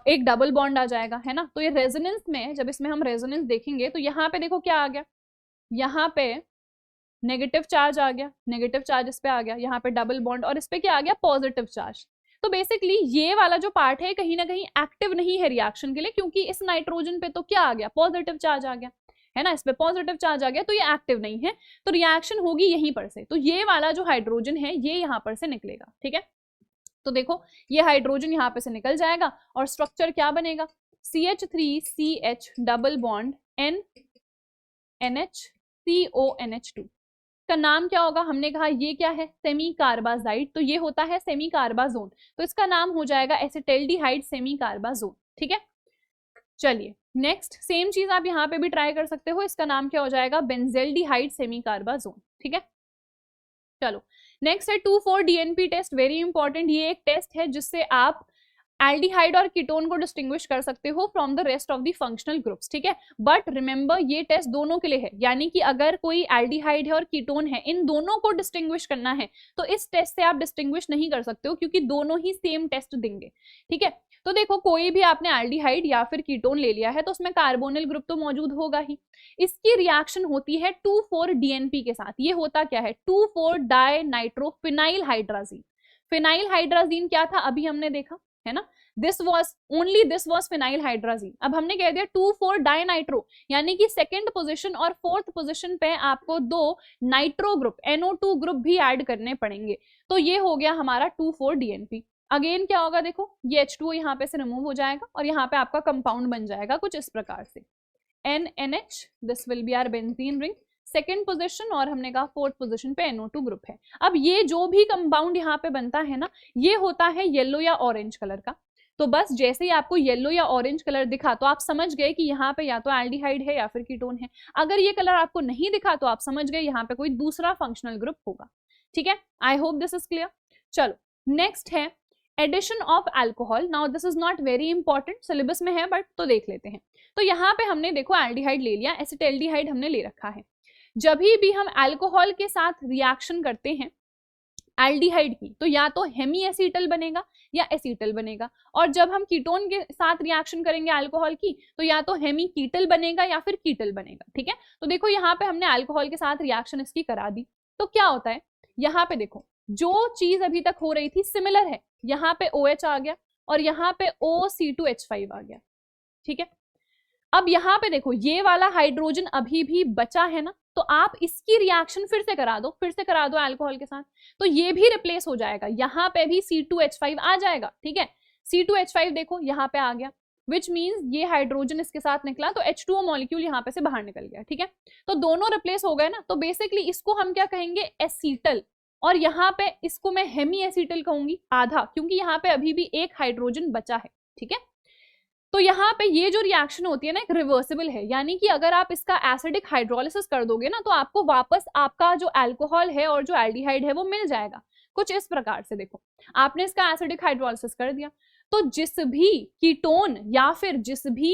S1: एक डबल बॉन्ड आ जाएगा, है ना। तो ये रेजोनेंस में जब इसमें हम रेजोनेंस देखेंगे तो यहाँ पे देखो क्या आ गया, यहाँ पे नेगेटिव चार्ज आ गया, नेगेटिव चार्ज इस पे आ गया, यहाँ पे डबल बॉन्ड, और इस पे क्या आ गया पॉजिटिव चार्ज। तो बेसिकली ये वाला जो पार्ट है कहीं ना कहीं एक्टिव नहीं है रिएक्शन के लिए, क्योंकि इस नाइट्रोजन पे तो क्या आ गया पॉजिटिव चार्ज आ गया, है ना, इस पे पॉजिटिव चार्ज आ गया, तो ये एक्टिव नहीं है, तो रिएक्शन होगी यहीं पर से, तो ये वाला जो हाइड्रोजन है ये यहाँ पर से निकलेगा, ठीक है। तो देखो ये हाइड्रोजन यहाँ पे से निकल जाएगा और स्ट्रक्चर क्या बनेगा, CH3CH डबल बॉन्ड NNH का नाम क्या होगा, हमने कहा ये क्या है सेमी कार्बाजाइड, तो ये होता है सेमी कार्बाजोन, तो इसका नाम हो जाएगा एसिटाल्डिहाइड सेमी कार्बाजोन, ठीक है। चलिए नेक्स्ट सेम चीज आप यहाँ पे भी ट्राई कर सकते हो, इसका नाम क्या हो जाएगा बेंजेल्डिहाइड सेमी कार्बाजोन, ठीक है। चलो नेक्स्ट है 2,4-DNP टेस्ट, वेरी इंपॉर्टेंट, ये एक टेस्ट है जिससे आप एल्डिहाइड और कीटोन को डिस्टिंग्विश कर सकते हो from the rest of the functional groups, ठीक है। बट रिमेंबर ये टेस्ट दोनों के लिए है, यानी कि अगर कोई एल्डिहाइड है और कीटोन है, इन दोनों को डिस्टिंग्विश करना है, तो इस टेस्ट से आप डिस्टिंग्विश नहीं कर सकते हो, क्योंकि दोनों ही सेम टेस्ट देंगे, ठीक है। तो देखो कोई भी आपने एल्डिहाइड या फिर कीटोन ले लिया है तो उसमें कार्बोनिल ग्रुप तो मौजूद होगा ही, इसकी रिएक्शन होती है 2,4-DNP के साथ, ये होता क्या है 2,4-डाइनाइट्रोफिनाइल हाइड्राजीन। फिनाइल हाइड्राजीन क्या था अभी हमने देखा है ना, दिस वाज फिनाइल हाइड्राजीन। अब हमने कह दिया 2,4-डाइनाइट्रो, यानी कि सेकंड पोजीशन और फोर्थ पोजीशन पे आपको दो नाइट्रो ग्रुप NO2 ग्रुप भी ऐड करने पड़ेंगे, तो ये हो गया हमारा 2,4-DNP। अगेन क्या होगा, देखो ये H2O यहाँ पे से रिमूव हो जाएगा और यहाँ पे आपका कंपाउंड बन जाएगा कुछ इस प्रकार से NNH, this will be our benzene ring, second position, और हमने कहा फोर्थ पोजीशन पे NO2 ग्रुप है। अब ये जो भी कंपाउंड यहाँ पे बनता है ना, ये होता है येलो या ऑरेंज कलर का, तो बस जैसे ही आपको येलो या ऑरेंज कलर दिखा तो आप समझ गए कि यहाँ पे या तो एल्डिहाइड है या फिर कीटोन है। अगर ये कलर आपको नहीं दिखा तो आप समझ गए यहाँ पे कोई दूसरा फंक्शनल ग्रुप होगा, ठीक है। I hope this is clear. चलो नेक्स्ट है addition of alcohol. Now this is not very important, syllabus में है बट तो देख लेते हैं। तो यहाँ पे हमने देखो एल्डिहाइड ले लिया, एसिटाल्डिहाइड हमने ले रखा है। जब भी हम अल्कोहल के साथ रिएक्शन करते हैं एल्डिहाइड की, तो या तो हेमी एसीटल बनेगा या एसीटल बनेगा, और जब हम कीटोन के साथ रिएक्शन करेंगे अल्कोहल की, तो या तो हेमी कीटल बनेगा या फिर कीटल बनेगा, ठीक है। तो देखो यहाँ पे हमने अल्कोहल के साथ रिएक्शन इसकी करा दी, तो क्या होता है यहाँ पे देखो जो चीज अभी तक हो रही थी सिमिलर है, यहाँ पे OH आ गया और यहाँ पे OC2H5 आ गया, ठीक है। अब यहाँ पे देखो ये वाला हाइड्रोजन अभी भी बचा है ना, तो आप इसकी रिएक्शन फिर से करा दो अल्कोहल के साथ, तो ये भी रिप्लेस हो जाएगा, यहाँ पे भी C2H5 आ जाएगा, ठीक है। C2H5 देखो यहाँ पे आ गया, विच मीन्स ये हाइड्रोजन इसके साथ निकला तो H2O मॉलिक्यूल यहाँ पे से बाहर निकल गया, ठीक है। तो दोनों रिप्लेस हो गए ना, तो बेसिकली इसको हम क्या कहेंगे, एसीटल, और यहाँ पे इसको मैं हेमी एसीटल कहूंगी आधा, क्योंकि यहाँ पे अभी भी एक हाइड्रोजन बचा है, ठीक है। तो यहाँ पे ये जो रिएक्शन होती है ना एक रिवर्सिबल है, यानी कि अगर आप इसका एसिडिक हाइड्रोलिसिस कर दोगे ना तो आपको वापस आपका जो अल्कोहल है और जो एल्डिहाइड है वो मिल जाएगा। कुछ इस प्रकार से देखो, आपने इसका एसिडिक हाइड्रोलिसिस कर दिया तो जिस भी कीटोन या फिर जिस भी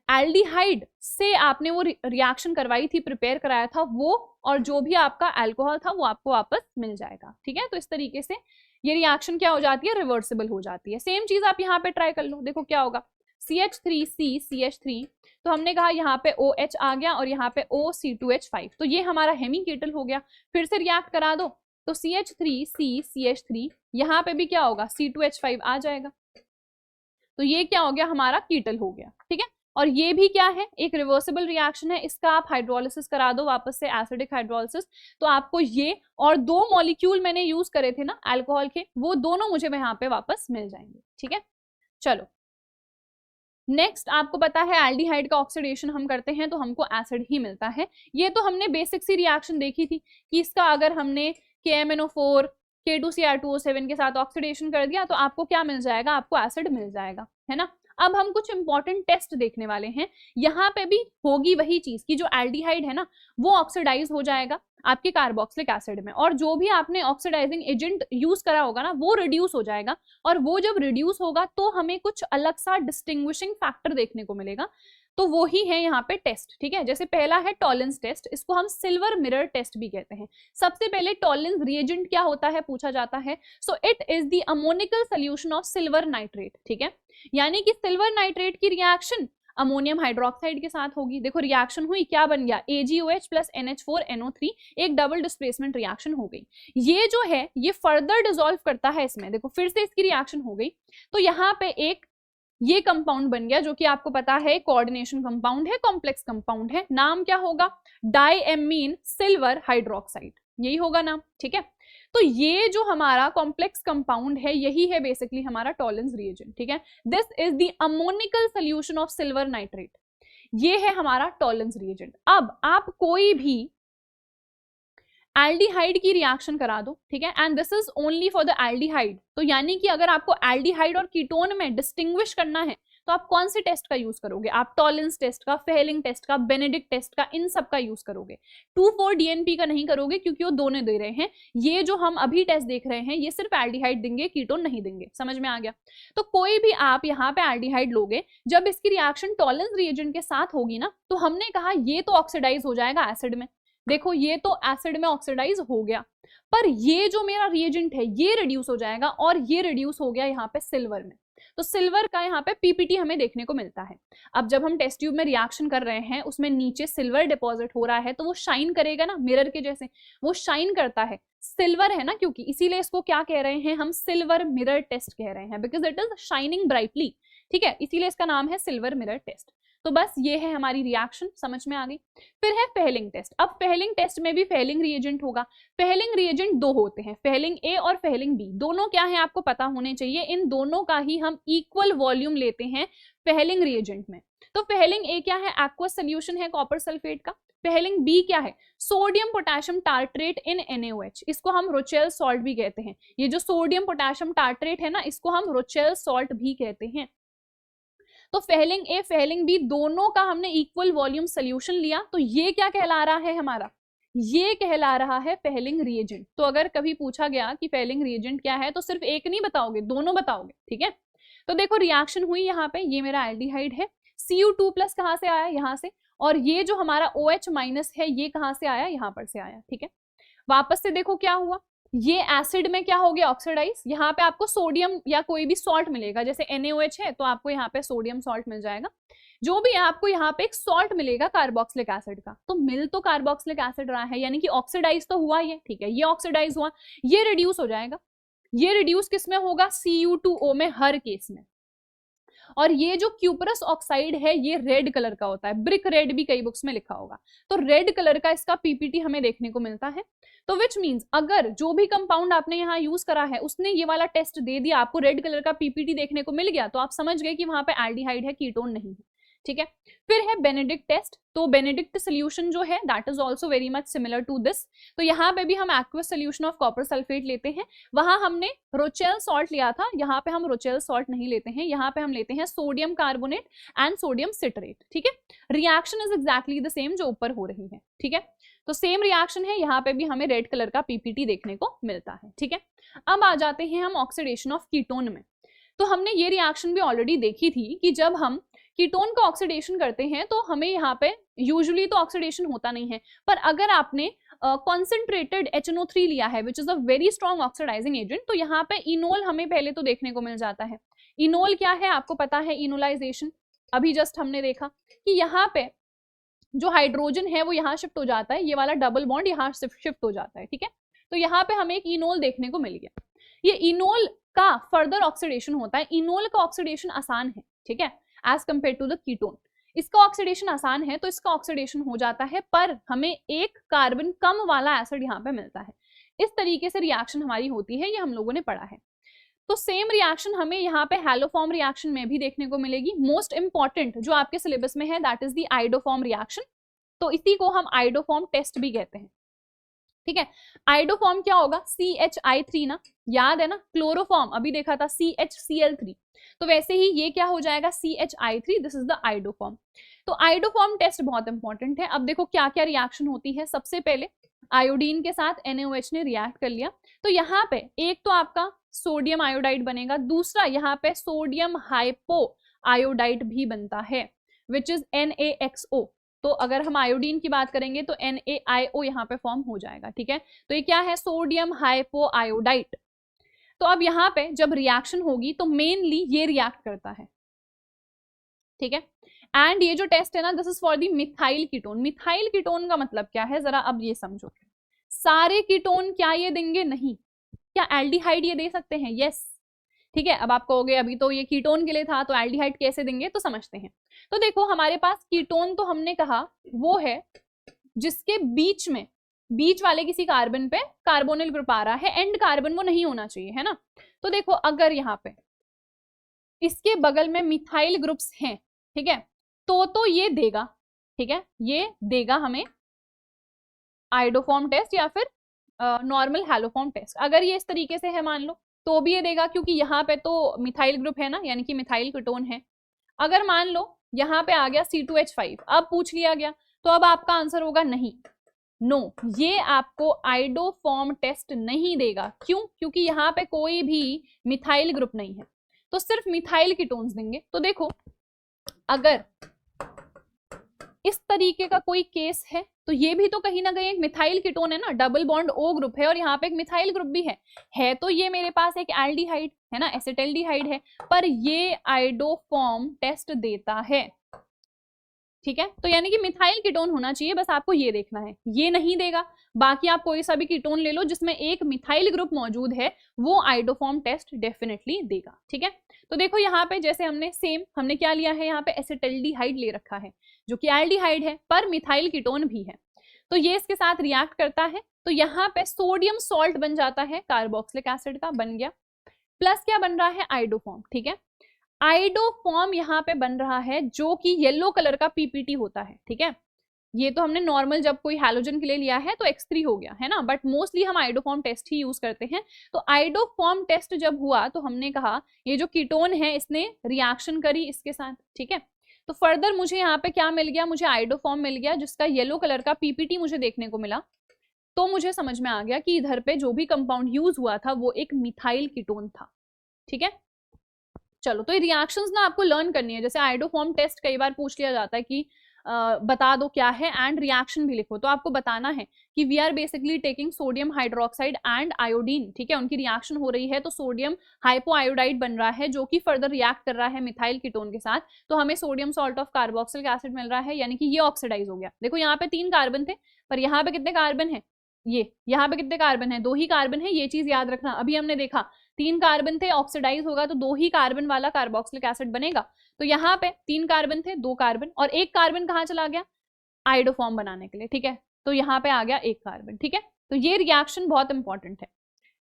S1: एल्डिहाइड से आपने वो रिएक्शन करवाई थी, प्रिपेयर कराया था, वो और जो भी आपका अल्कोहल था वो आपको वापस मिल जाएगा, ठीक है। तो इस तरीके से ये रिएक्शन क्या हो जाती है, रिवर्सिबल हो जाती है। सेम चीज आप यहाँ पे ट्राई कर लो, देखो क्या होगा, CH3C CH3, तो हमने कहा यहाँ पे OH आ गया और यहाँ पे OC2H5, तो ये हमारा हेमीकेटल हो गया। फिर से रिएक्ट करा दो तो CH3C CH3, यहाँ पे भी क्या होगा, C2H5 आ जाएगा, तो ये क्या हो गया, हमारा कीटल हो गया, ठीक है। और ये भी क्या है, एक रिवर्सिबल रिएक्शन है, इसका आप हाइड्रोलिसिस करा दो वापस से, एसिडिक हाइड्रोलिसिस, तो आपको ये और दो मॉलिक्यूल मैंने यूज करे थे ना अल्कोहल के, वो दोनों मुझे यहाँ पे वापस मिल जाएंगे, ठीक है। चलो नेक्स्ट, आपको पता है एल्डिहाइड का ऑक्सीडेशन हम करते हैं तो हमको एसिड ही मिलता है। ये तो हमने बेसिक सी रिएक्शन देखी थी कि इसका अगर हमने KMNO4 K2Cr2O7 के साथ ऑक्सीडेशन कर दिया तो आपको क्या मिल जाएगा, आपको एसिड मिल जाएगा, है ना। अब हम कुछ इंपॉर्टेंट टेस्ट देखने वाले हैं, यहाँ पे भी होगी वही चीज कि जो एल्डिहाइड है ना वो ऑक्सीडाइज हो जाएगा आपके कार्बोक्सिलिक एसिड में, और जो भी आपने ऑक्सीडाइजिंग एजेंट यूज करा होगा ना वो रिड्यूस हो जाएगा, और वो जब रिड्यूस होगा तो हमें कुछ अलग सा डिस्टिंग्विशिंग फैक्टर देखने को मिलेगा, तो वो ही है यहाँ पे टेस्ट, ठीक है। जैसे पहला है टॉलरेंस टेस्ट, इसको हम सिल्वर मिरर टेस्ट भी कहते हैं। सबसे पहले टॉलरेंस रिएजेंट क्या होता है पूछा जाता है, so it is the ammoniacal solution of silver nitrate, ठीक है। यानी कि सिल्वर नाइट्रेट की रिएक्शन अमोनियम हाइड्रोक्साइड के साथ होगी। देखो रिएक्शन हुई, क्या बन गया, AgOH प्लस NH4NO3, एक डबल डिस्प्लेसमेंट रिएक्शन हो गई। ये जो है ये फर्दर डिसॉल्व करता है इसमें, देखो फिर से इसकी रिएक्शन हो गई, तो यहाँ पे एक ये कंपाउंड बन गया जो कि आपको पता है कोऑर्डिनेशन कंपाउंड है, कॉम्प्लेक्स कंपाउंड है, नाम क्या होगा, डाइएमीन सिल्वर हाइड्रोक्साइड, यही होगा नाम, ठीक है। तो ये जो हमारा कॉम्प्लेक्स कंपाउंड है यही है बेसिकली हमारा टॉलरेंस रिएजेंट, ठीक है। This is the ammoniacal solution of silver nitrate, ये है हमारा टॉलरेंस रिएजेंट। अब आप कोई भी एल्डिहाइड की रिएक्शन करा दो, ठीक है, and this is only for the aldehyde, तो यानी कि अगर आपको एल्डिहाइड और कीटोन में डिस्टिंग्विश करना है तो आप कौन से टेस्ट का यूज करोगे, आप टॉलरेंस टेस्ट का, फेहलिंग टेस्ट का, बेनेडिक्ट टेस्ट का, इन सब का यूज करोगे। 2,4-DNP का नहीं करोगे क्योंकि वो दोनों दे रहे हैं। ये जो हम अभी टेस्ट देख रहे हैं ये सिर्फ एल्डिहाइड देंगे, कीटोन नहीं देंगे, समझ में आ गया। तो कोई भी आप यहाँ पे एल्डिहाइड लोगे, जब इसकी रिएक्शन टॉलरेंस रिएजेंट के साथ होगी ना, तो हमने कहा ये तो ऑक्सीडाइज हो जाएगा एसिड में, देखो ये तो एसिड में ऑक्सीडाइज हो गया, पर ये जो मेरा रिएजेंट है ये रिड्यूस हो जाएगा, और ये रिड्यूस हो गया यहाँ पे सिल्वर में, तो सिल्वर का यहाँ पे PPT हमें देखने को मिलता है। अब जब हम टेस्ट ट्यूब में रिएक्शन कर रहे हैं उसमें नीचे सिल्वर डिपॉजिट हो रहा है तो वो शाइन करेगा ना, मिरर के जैसे वो शाइन करता है, सिल्वर है ना क्योंकि, इसीलिए इसको क्या कह रहे हैं हम, सिल्वर मिरर टेस्ट कह रहे हैं, because it is shining brightly, ठीक है, इसीलिए इसका नाम है सिल्वर मिरर टेस्ट। तो बस ये है हमारी रिएक्शन, समझ में आ गई। फिर है फेहलिंग टेस्ट। अब फेहलिंग टेस्ट में भी फेहलिंग रिएजेंट होगा। फेहलिंग रिएजेंट दो होते हैं, फेहलिंग A और फेहलिंग B, दोनों क्या है आपको पता होने चाहिए। इन दोनों का ही हम इक्वल वॉल्यूम लेते हैं फेहलिंग रिएजेंट में। तो फेहलिंग A क्या है, एक्वस सोल्यूशन है कॉपर सल्फेट का। फेहलिंग B क्या है, सोडियम पोटेशियम टार्ट्रेट इन NaOH, इसको हम रोचेल सॉल्ट भी कहते हैं। ये जो सोडियम पोटेशियम टार्ट्रेट है ना, इसको हम रोचेल सॉल्ट भी कहते हैं। तो फेहलिंग A फेहलिंग B दोनों का हमने इक्वल वॉल्यूम सोल्यूशन लिया, तो ये क्या कहला रहा है हमारा, ये कहला रहा है फेहलिंग रिएजेंट। तो अगर कभी पूछा गया कि फेहलिंग रिएजेंट क्या है तो सिर्फ एक नहीं बताओगे, दोनों बताओगे, ठीक है। तो देखो रिएक्शन हुई यहाँ पे, ये मेरा एल्डिहाइड है, Cu2+ कहाँ से आया, यहाँ से, और ये जो हमारा OH- है ये कहाँ से आया, यहाँ पर से आया, ठीक है। वापस से देखो क्या हुआ, ये एसिड में क्या हो गया, ऑक्सीडाइज। यहाँ पे आपको सोडियम या कोई भी सॉल्ट मिलेगा, जैसे NaOH है तो आपको यहाँ पे सोडियम सॉल्ट मिल जाएगा, जो भी है आपको यहाँ पे एक सॉल्ट मिलेगा कार्बोक्सिलिक एसिड का। तो मिल तो कार्बोक्सिलिक एसिड रहा है, यानी कि ऑक्सीडाइज तो हुआ ये, ठीक है, ये ऑक्सीडाइज हुआ, ये रिड्यूस हो जाएगा। ये रिड्यूस किस में होगा, Cu2O में, हर केस में। और ये जो क्यूपरस ऑक्साइड है ये रेड कलर का होता है, ब्रिक रेड भी कई बुक्स में लिखा होगा, तो रेड कलर का इसका पीपीटी हमें देखने को मिलता है। तो विच मीन्स अगर जो भी कंपाउंड आपने यहाँ यूज करा है उसने ये वाला टेस्ट दे दिया, आपको रेड कलर का पीपीटी देखने को मिल गया, तो आप समझ गए कि वहां पे एल्डिहाइड है, कीटोन नहीं है। ठीक है, फिर है बेनेडिक्ट टेस्ट। तो बेनेडिक्ट सोल्यूशन जो है that is also very much similar to this. तो यहाँ पे भी हम aqueous solution of copper sulphate लेते हैं, वहां हमने रोचेल सॉल्ट लिया था, यहाँ पे हम रोचेल सॉल्ट नहीं लेते हैं, यहाँ पे हम लेते हैं sodium carbonate and sodium citrate. ठीक है, reaction is exactly the same जो ऊपर हो रही है। ठीक है, तो सेम रिएक्शन है, यहाँ पे भी हमें रेड कलर का पीपीटी देखने को मिलता है। ठीक है, अब आ जाते हैं हम ऑक्सीडेशन ऑफ कीटोन में। तो हमने ये रिएक्शन भी ऑलरेडी देखी थी कि जब हम कीटोन का ऑक्सीडेशन करते हैं तो हमें यहाँ पे यूजुअली तो ऑक्सीडेशन होता नहीं है, पर अगर आपने कॉन्सेंट्रेटेड HNO3 लिया है which is a very strong oxidising agent, तो यहाँ पे इनोल हमें पहले तो देखने को मिल जाता है। इनोल क्या है आपको पता है, इनोलाइजेशन। अभी जस्ट हमने देखा कि यहाँ पे जो हाइड्रोजन है वो यहाँ शिफ्ट हो जाता है, ये वाला डबल बॉन्ड यहाँ शिफ्ट हो जाता है। ठीक है, तो यहाँ पे हमें एक इनोल देखने को मिल गया। ये इनोल का फर्दर ऑक्सीडेशन होता है, इनोल का ऑक्सीडेशन आसान है। ठीक है, as compare to the ketone, इसका ऑक्सीडेशन आसान है तो इसका ऑक्सीडेशन हो जाता है, पर हमें एक कार्बन कम वाला एसिड यहाँ पे मिलता है। इस तरीके से रिएक्शन हमारी होती है, ये हम लोगों ने पढ़ा है। तो सेम रिएक्शन हमें यहाँ पे हैलोफॉर्म रिएक्शन में भी देखने को मिलेगी। मोस्ट इंपॉर्टेंट जो आपके सिलेबस में है that is the iodoform reaction, तो इसी को हम आइडोफॉर्म टेस्ट भी कहते हैं। ठीक है, आइडोफॉर्म क्या होगा, CHI3 ना, याद है ना, क्लोरोफॉर्म अभी देखा था CHCl3, तो वैसे ही ये क्या हो जाएगा CHI3, this is the iodoform. तो आइडोफॉर्म टेस्ट बहुत इंपॉर्टेंट है। अब देखो क्या क्या रिएक्शन होती है। सबसे पहले आयोडीन के साथ NaOH ने रिएक्ट कर लिया, तो यहाँ पे एक तो आपका सोडियम आयोडाइड बनेगा, दूसरा यहाँ पे सोडियम हाइपो आयोडाइड भी बनता है विच इज NaXO। तो अगर हम आयोडीन की बात करेंगे तो NaIO यहाँ पे फॉर्म हो जाएगा। ठीक है, तो ये क्या है, सोडियम हाइपो आयोडाइड। तो अब यहाँ पे जब रिएक्शन होगी तो मेनली ये रिएक्ट करता है। ठीक है, एंड ये जो टेस्ट है ना this is for the methyl ketone. Methyl ketone का मतलब क्या है जरा अब ये समझो। सारे कीटोन क्या ये देंगे, नहीं। क्या एल्डिहाइड ये दे सकते हैं, यस। ठीक है, अब आप कहोगे अभी तो ये कीटोन के लिए था तो एल्डिहाइड कैसे देंगे, तो समझते हैं। तो देखो हमारे पास कीटोन तो हमने कहा वो है जिसके बीच में, बीच वाले किसी कार्बन पे कार्बोनिल ग्रुप आ रहा है, एंड कार्बन वो नहीं होना चाहिए, है ना। तो देखो अगर यहाँ पे इसके बगल में मिथाइल ग्रुप्स हैं, ठीक है, तो ये देगा। ठीक है, ये देगा हमें आइडोफॉर्म टेस्ट या फिर नॉर्मल हैलोफॉर्म टेस्ट। अगर ये इस तरीके से है मान लो तो भी ये देगा, क्योंकि यहाँ पे तो मिथाइल ग्रुप है ना, यानी कि मिथाइल कीटोन है। अगर मान लो यहाँ पे आ गया C2H5, अब पूछ लिया गया, तो अब आपका आंसर होगा नहीं, नो, ये आपको आइडोफॉर्म टेस्ट नहीं देगा। क्यों, क्योंकि यहाँ पे कोई भी मिथाइल ग्रुप नहीं है, तो सिर्फ मिथाइल कीटोन्स देंगे। तो देखो अगर इस तरीके का कोई केस है तो ये भी तो कहीं ना कहीं एक मिथाइल कीटोन है ना, डबल बॉन्ड O ग्रुप है और यहाँ पे एक मिथाइल ग्रुप भी है तो ये मेरे पास एक एल्डिहाइड है ना, एसिटाल्डिहाइड है, पर ये आइडोफॉर्म टेस्ट देता है। ठीक है, तो यानी कि मिथाइल कीटोन होना चाहिए, बस आपको ये देखना है, ये नहीं देगा। बाकी आप कोई सा भी कीटोन ले लो जिसमें एक मिथाइल ग्रुप मौजूद है, वो आइडोफॉर्म टेस्ट डेफिनेटली देगा। ठीक है, तो देखो यहाँ पे जैसे हमने क्या लिया है, यहाँ पे एसिटाल्डिहाइड ले रखा है जो कि एल्डिहाइड है पर मिथाइल कीटोन भी है, तो ये इसके साथ रिएक्ट करता है, तो यहाँ पे सोडियम सॉल्ट बन जाता है, कार्बोक्सिलिक एसिड का बन गया, प्लस क्या बन रहा है, आइडोफॉर्म। ठीक है, आइडोफॉर्म यहाँ पे बन रहा है जो कि येलो कलर का पीपीटी होता है। ठीक है, ये तो हमने नॉर्मल जब कोई हैलोजन के लिए लिया है तो X3 हो गया है ना, बट मोस्टली हम आइडोफॉर्म टेस्ट ही यूज करते हैं। तो आइडोफॉर्म टेस्ट जब हुआ तो हमने कहा ये जो कीटोन है इसने रिएक्शन करी इसके साथ। ठीक है, तो फर्दर मुझे यहाँ पे क्या मिल गया, मुझे आइडोफॉर्म मिल गया जिसका येलो कलर का पीपीटी मुझे देखने को मिला, तो मुझे समझ में आ गया कि इधर पे जो भी कंपाउंड यूज हुआ था वो एक मिथाइल कीटोन था। ठीक है, चलो तो ये रिएक्शंस ना आपको लर्न करनी है। जैसे आइडोफॉर्म टेस्ट कई बार पूछ लिया जाता है कि बता दो क्या है, एंड रिएक्शन भी लिखो, तो आपको बताना है कि we are basically taking sodium hydroxide and iodine. ठीक है, उनकी रिएक्शन हो रही है तो सोडियम हाइपो आयोडाइड बन रहा है जो कि फर्दर रिएक्ट कर रहा है मिथाइल कीटोन के साथ, तो हमें sodium salt of carboxylic acid मिल रहा है, यानी कि ये ऑक्सीडाइज हो गया। देखो यहाँ पे 3 कार्बन थे पर यहाँ पे कितने कार्बन है, ये यहाँ पे कितने कार्बन है, 2 ही कार्बन है, ये चीज याद रखना। अभी हमने देखा 3 कार्बन थे, ऑक्सीडाइज होगा तो 2 ही कार्बन वाला कार्बोक्सिलिक एसिड बनेगा। तो यहाँ पे 3 कार्बन थे, 2 कार्बन, और 1 कार्बन कहाँ चला गया, आइडोफॉर्म बनाने के लिए, ठीक है। तो यहाँ पे आ गया 1 कार्बन, ठीक है। तो ये रिएक्शन बहुत इंपॉर्टेंट है।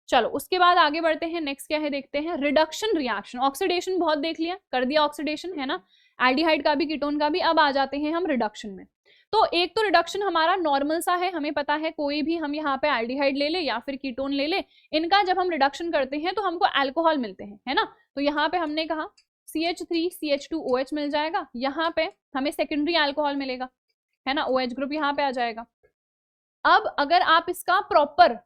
S1: चलो उसके बाद आगे बढ़ते हैं, नेक्स्ट क्या है देखते हैं, रिडक्शन रिएक्शन। ऑक्सीडेशन बहुत देख लिया, कर दिया ऑक्सीडेशन, है ना, एल्डिहाइड का भी कीटोन का भी। अब आ जाते हैं हम रिडक्शन में। तो एक तो रिडक्शन हमारा नॉर्मल सा है, हमें पता है कोई भी हम यहाँ पे एल्डिहाइड ले ले या फिर कीटोन ले ले, इनका जब हम रिडक्शन करते हैं तो हमको अल्कोहल मिलते हैं, है ना। तो यहाँ पे हमने कहा CH3CH2OH मिल जाएगा, यहाँ पे हमें सेकेंडरी अल्कोहल मिलेगा, है ना, OH ग्रुप यहाँ पे आ जाएगा। अब अगर आप इसका प्रॉपर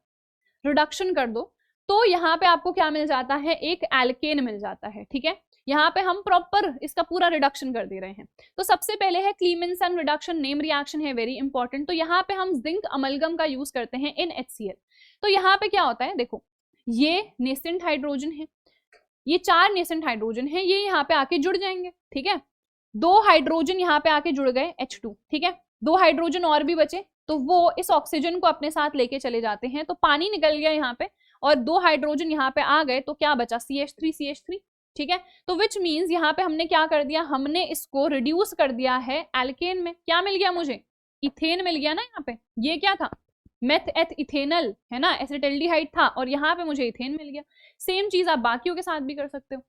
S1: रिडक्शन कर दो तो यहाँ पे आपको क्या मिल जाता है, एक एल्केन मिल जाता है, ठीक है। यहाँ पे हम प्रॉपर इसका पूरा रिडक्शन कर दे रहे हैं। तो सबसे पहले है क्लीमेंसन रिडक्शन, नेम रिएक्शन है, वेरी इंपॉर्टेंट। तो यहाँ पे हम जिंक अमलगम का यूज करते हैं इन HCl। तो यहाँ पे क्या होता है, देखो ये नेसेंट हाइड्रोजन है, ये 4 नेसेंट हाइड्रोजन है, ये यहाँ पे आके जुड़ जाएंगे, ठीक है। 2 हाइड्रोजन यहाँ पे आके जुड़ गए H2, ठीक है। 2 हाइड्रोजन और भी बचे तो वो इस ऑक्सीजन को अपने साथ लेके चले जाते हैं, तो पानी निकल गया यहाँ पे, और 2 हाइड्रोजन यहाँ पे आ गए, तो क्या बचा, CH3, ठीक है। तो विच मीन्स यहाँ पे हमने क्या कर दिया, हमने इसको रिड्यूस कर दिया है एल्केन में। क्या मिल गया मुझे, इथेन मिल गया ना। यहाँ पे ये क्या था, मेथ एथ इथेनल, है ना, एसिटाल्डिहाइड था, और यहाँ पे मुझे इथेन मिल गया। सेम चीज आप बाकियों के साथ भी कर सकते हो।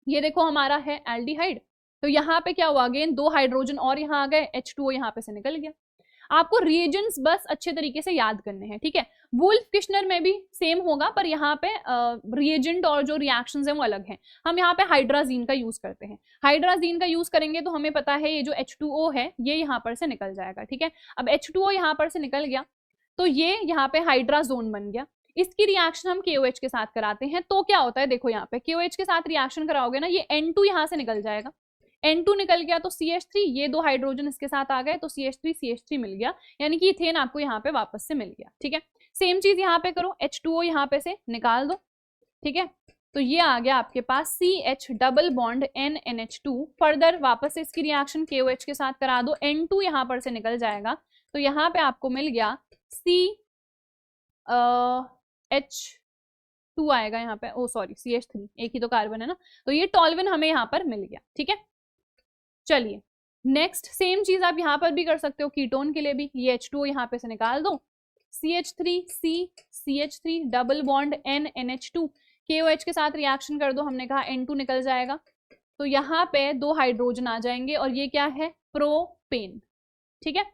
S1: ये देखो हमारा है एल्डिहाइड, तो यहाँ पे क्या हुआ, अगेन 2 हाइड्रोजन और यहाँ आ गए, H2O यहाँ पे से निकल गया। आपको रिएजेंट्स बस अच्छे तरीके से याद करने हैं, ठीक है। वुल्फ किश्नर में भी सेम होगा, पर यहाँ पे रिएजेंट और जो रिएक्शंस हैं वो अलग हैं। हम यहाँ पे हाइड्राजीन का यूज करते हैं। हाइड्राजीन का यूज करेंगे तो हमें पता है ये जो H2O है ये यहाँ पर से निकल जाएगा, ठीक है। अब H2O यहाँ पर से निकल गया तो ये यहाँ पे हाइड्राजोन बन गया। इसकी रिएक्शन हम KOH के साथ कराते हैं, तो क्या होता है, देखो यहाँ पे KOH के साथ रिएक्शन कराओगे ना, ये N2 यहाँ से निकल जाएगा, N2 निकल गया तो CH3, ये 2 हाइड्रोजन इसके साथ आ गए तो CH3 मिल गया, यानी कि इथेन आपको यहाँ पे वापस से मिल गया, ठीक है। सेम चीज यहाँ पे करो, H2O यहाँ पे से निकाल दो, ठीक है। तो ये आ गया आपके पास CH double bond NNH2। Further वापस से इसकी रिएक्शन KOH के साथ करा दो, N2 यहाँ पर से निकल जाएगा, तो यहाँ पे आपको मिल गया H2 आएगा यहाँ पे, ओ सॉरी CH3, एक ही तो कार्बन है ना, तो ये टॉल्विन हमें यहाँ पर मिल गया, ठीक है। चलिए नेक्स्ट सेम चीज आप यहाँ पर भी कर सकते हो, कीटोन के लिए भी। ये H2O यहाँ पे से निकाल दो, CH3 double bond NNH2, KOH के साथ रिएक्शन कर दो, हमने कहा N2 निकल जाएगा, तो यहाँ पे 2 हाइड्रोजन आ जाएंगे, और ये क्या है, प्रोपेन, ठीक है।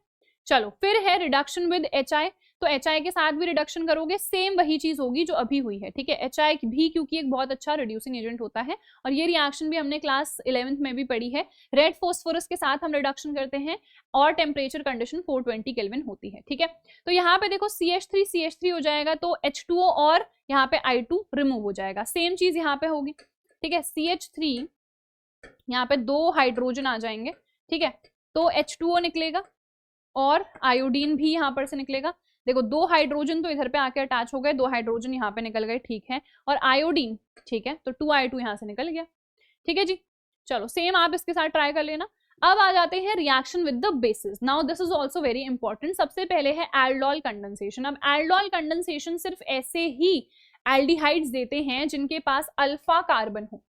S1: चलो फिर है रिडक्शन विद HI। तो HI के साथ भी रिडक्शन करोगे, सेम वही चीज होगी जो अभी हुई है, ठीक है। HI भी क्योंकि एक बहुत अच्छा रिड्यूसिंग एजेंट होता है, और ये रिएक्शन भी हमने क्लास 11th में भी पढ़ी है। रेड फॉस्फोरस के साथ हम रिडक्शन करते हैं, और टेम्परेचर कंडीशन 420 केल्विन होती है, ठीक है। तो यहाँ पे देखो CH3 हो जाएगा, तो H2O और यहाँ पे I2 रिमूव हो जाएगा। सेम चीज यहाँ पे होगी, ठीक है। CH3 यहाँ पे 2 हाइड्रोजन आ जाएंगे, ठीक है, तो H2O निकलेगा, और आयोडीन भी यहाँ पर से निकलेगा। देखो 2 हाइड्रोजन तो इधर पे आके अटैच हो गए, 2 हाइड्रोजन यहाँ पे निकल गए, ठीक है, और आयोडीन, ठीक है, तो 2I2 यहाँ से निकल गया, ठीक है जी। चलो सेम आप इसके साथ ट्राई कर लेना। अब आ जाते हैं reaction with the basis. Now this is also very important. सबसे पहले है एल्डोल कंडेंसेशन। अब एल्डोल कंडेंसेशन सिर्फ ऐसे ही एल्डिहाइड्स देते हैं जिनके पास अल्फा कार्बन हो,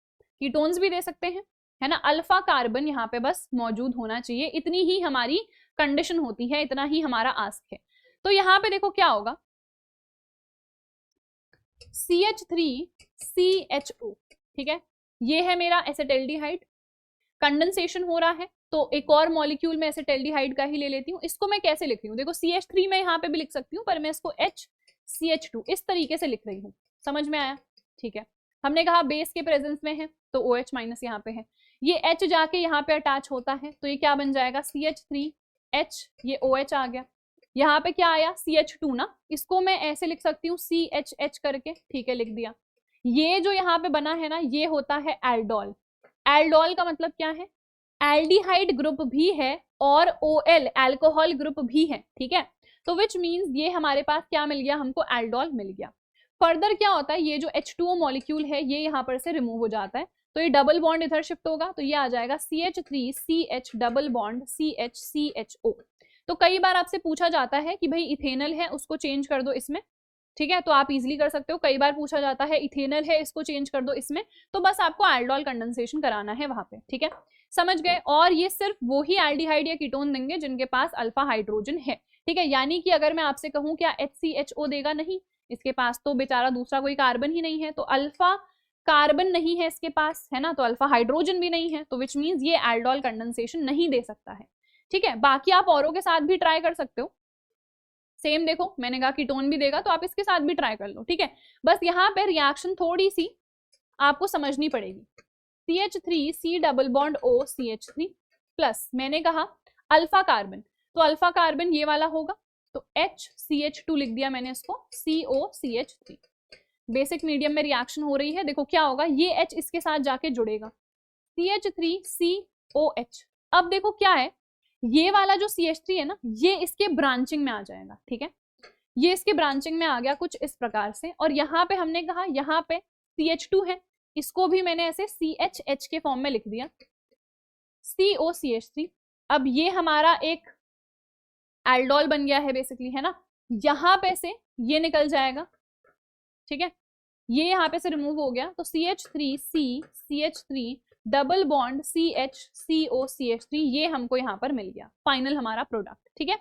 S1: कीटोन्स भी दे सकते हैं, है ना। अल्फा कार्बन यहाँ पे बस मौजूद होना चाहिए, इतनी ही हमारी कंडीशन होती है, इतना ही हमारा आस्क है। तो यहाँ पे देखो क्या होगा, CH3CHO, ठीक है, ये है मेरा एसिटाल्डिहाइड। कंडेंसेशन हो रहा है तो एक और मॉलिक्यूल में एसिटाल्डिहाइड का ही ले लेती हूँ। इसको मैं कैसे लिख रही हूँ, देखो CH3 में यहाँ पे भी लिख सकती हूँ, पर मैं इसको HCH2 इस तरीके से लिख रही हूँ, समझ में आया, ठीक है। हमने कहा बेस के प्रेजेंस में है तो OH माइनस यहाँ पे है, ये H जाके यहाँ पे अटैच होता है, तो ये क्या बन जाएगा, CH3H, ये OH आ गया। यहाँ पे क्या आया, CH2 ना, इसको मैं ऐसे लिख सकती हूँ CHH करके, ठीक है, लिख दिया। ये जो यहाँ पे बना है ना, ये होता है एल्डोल। एल्डोल का मतलब क्या है, एल्डिहाइड ग्रुप भी है और OL अल्कोहल ग्रुप भी है, ठीक है। तो विच मीन्स ये हमारे पास क्या मिल गया, हमको एल्डोल मिल गया। फर्दर क्या होता है, ये जो H2O मॉलिक्यूल है ये यहाँ पर से रिमूव हो जाता है, तो ये डबल बॉन्ड इधर शिफ्ट होगा, तो ये आ जाएगा CH3CH डबल बॉन्ड CHCHO। तो कई बार आपसे पूछा जाता है कि भाई इथेनल है उसको चेंज कर दो इसमें, ठीक है, तो आप इजीली कर सकते हो। कई बार पूछा जाता है इथेनल है इसको चेंज कर दो इसमें, तो बस आपको एल्डोल कंडेंसेशन कराना है वहां पे, ठीक है, समझ गए। और ये सिर्फ वो ही एल्डिहाइड या कीटोन देंगे जिनके पास अल्फा हाइड्रोजन है, ठीक है। यानी कि अगर मैं आपसे कहूं क्या HCHO देगा, नहीं, इसके पास तो बेचारा दूसरा कोई कार्बन ही नहीं है, तो अल्फा कार्बन नहीं है इसके पास, है ना, तो अल्फा हाइड्रोजन भी नहीं है, तो विच मीन्स ये एल्डोल कंडेंसेशन नहीं दे सकता है, ठीक है। बाकी आप औरों के साथ भी ट्राई कर सकते हो, सेम देखो मैंने कहा कीटोन भी देगा, तो आप इसके साथ भी ट्राई कर लो, ठीक है। बस यहाँ पे रिएक्शन थोड़ी सी आपको समझनी पड़ेगी। CH3 double bond O CH3 plus मैंने कहा अल्फा कार्बन, तो अल्फा कार्बन ये वाला होगा, तो HCH2 लिख दिया मैंने इसको, COCH3। बेसिक मीडियम में रिएक्शन हो रही है, देखो क्या होगा, ये H इसके साथ जाके जुड़ेगा, CH3COH। अब देखो क्या है, ये वाला जो CH3 है ना, ये इसके ब्रांचिंग में आ जाएगा, ठीक है, ये इसके ब्रांचिंग में आ गया कुछ इस प्रकार से। और यहाँ पे हमने कहा यहाँ पे CH2 है, इसको भी मैंने ऐसे CHH के फॉर्म में लिख दिया, COCH3। अब ये हमारा एक एल्डोल बन गया है बेसिकली, है ना, यहाँ पे से ये निकल जाएगा, ठीक है, ये यहाँ पे से रिमूव हो गया, तो CH3CCH3 डबल बॉन्ड CHCOCH3, ये हमको यहाँ पर मिल गया फाइनल हमारा प्रोडक्ट, ठीक है।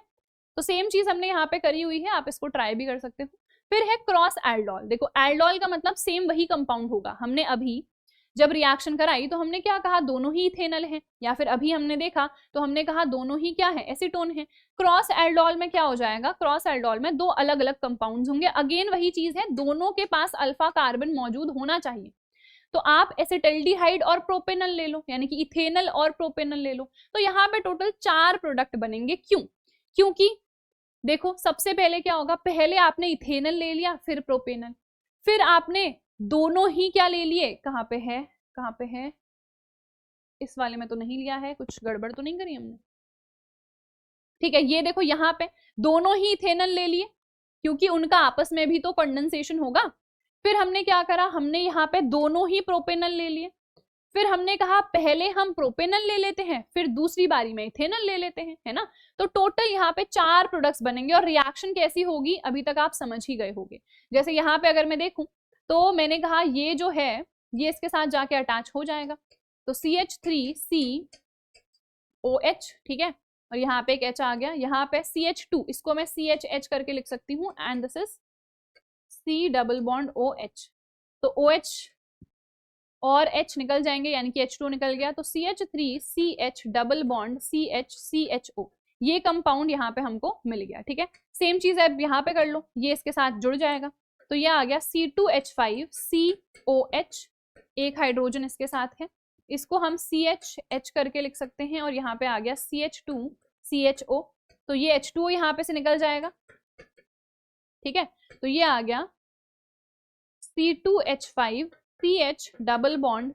S1: तो सेम चीज हमने यहाँ पे करी हुई है, आप इसको ट्राई भी कर सकते हो। फिर है क्रॉस एल्डोल। देखो एल्डोल का मतलब सेम वही कंपाउंड होगा, हमने अभी जब रिएक्शन कराई तो हमने क्या कहा, दोनों ही इथेनल है, या फिर अभी हमने देखा तो हमने कहा दोनों ही क्या है, एसीटोन है। क्रॉस एल्डोल में क्या हो जाएगा, क्रॉस एल्डोल में दो अलग अलग कंपाउंड्स होंगे, अगेन वही चीज है, दोनों के पास अल्फा कार्बन मौजूद होना चाहिए। तो आप एसिटल्डिहाइड और प्रोपेनल ले लो, यानी कि इथेनल और प्रोपेनल ले लो, तो यहाँ पे टोटल 4 प्रोडक्ट बनेंगे। क्यों? क्योंकि देखो सबसे पहले क्या होगा, पहले आपने इथेनल ले लिया, फिर प्रोपेनल, फिर आपने दोनों ही क्या ले लिए, कहाँ पे है, कहाँ पे है, इस वाले में तो नहीं लिया है, कुछ गड़बड़ तो नहीं करी हमने, ठीक है। ये देखो यहाँ पे दोनों ही इथेनल ले लिए, क्योंकि उनका आपस में भी तो कंडेंसेशन होगा। फिर हमने क्या करा, हमने यहाँ पे दोनों ही प्रोपेनल ले लिए, फिर हमने कहा पहले हम प्रोपेनल ले लेते हैं, फिर दूसरी बारी में इथेनल ले लेते हैं, है ना। तो टोटल यहाँ पे 4 प्रोडक्ट्स बनेंगे, और रिएक्शन कैसी होगी अभी तक आप समझ ही गए होंगे। जैसे यहाँ पे अगर मैं देखूं तो मैंने कहा ये जो है ये इसके साथ जाके अटैच हो जाएगा, तो CH3COH, ठीक है, और यहाँ पे एक H आ गया, यहाँ पे CH2, इसको मैं CHH करके लिख सकती हूँ, and this is C double bond OH, तो OH और H निकल जाएंगे, यानी कि H2 निकल गया, तो CH3CH डबल बॉन्ड CHCHO, ये कंपाउंड यहाँ पे हमको मिल गया, ठीक है। सेम चीज है यहाँ पे कर लो, ये इसके साथ जुड़ जाएगा, तो ये आ गया C2H5COH, एक हाइड्रोजन इसके साथ है, इसको हम CHH करके लिख सकते हैं, और यहाँ पे आ गया CH2CHO, तो ये H2O यहाँ पे से निकल जाएगा, ठीक है, तो ये आ गया C2H5CH double bond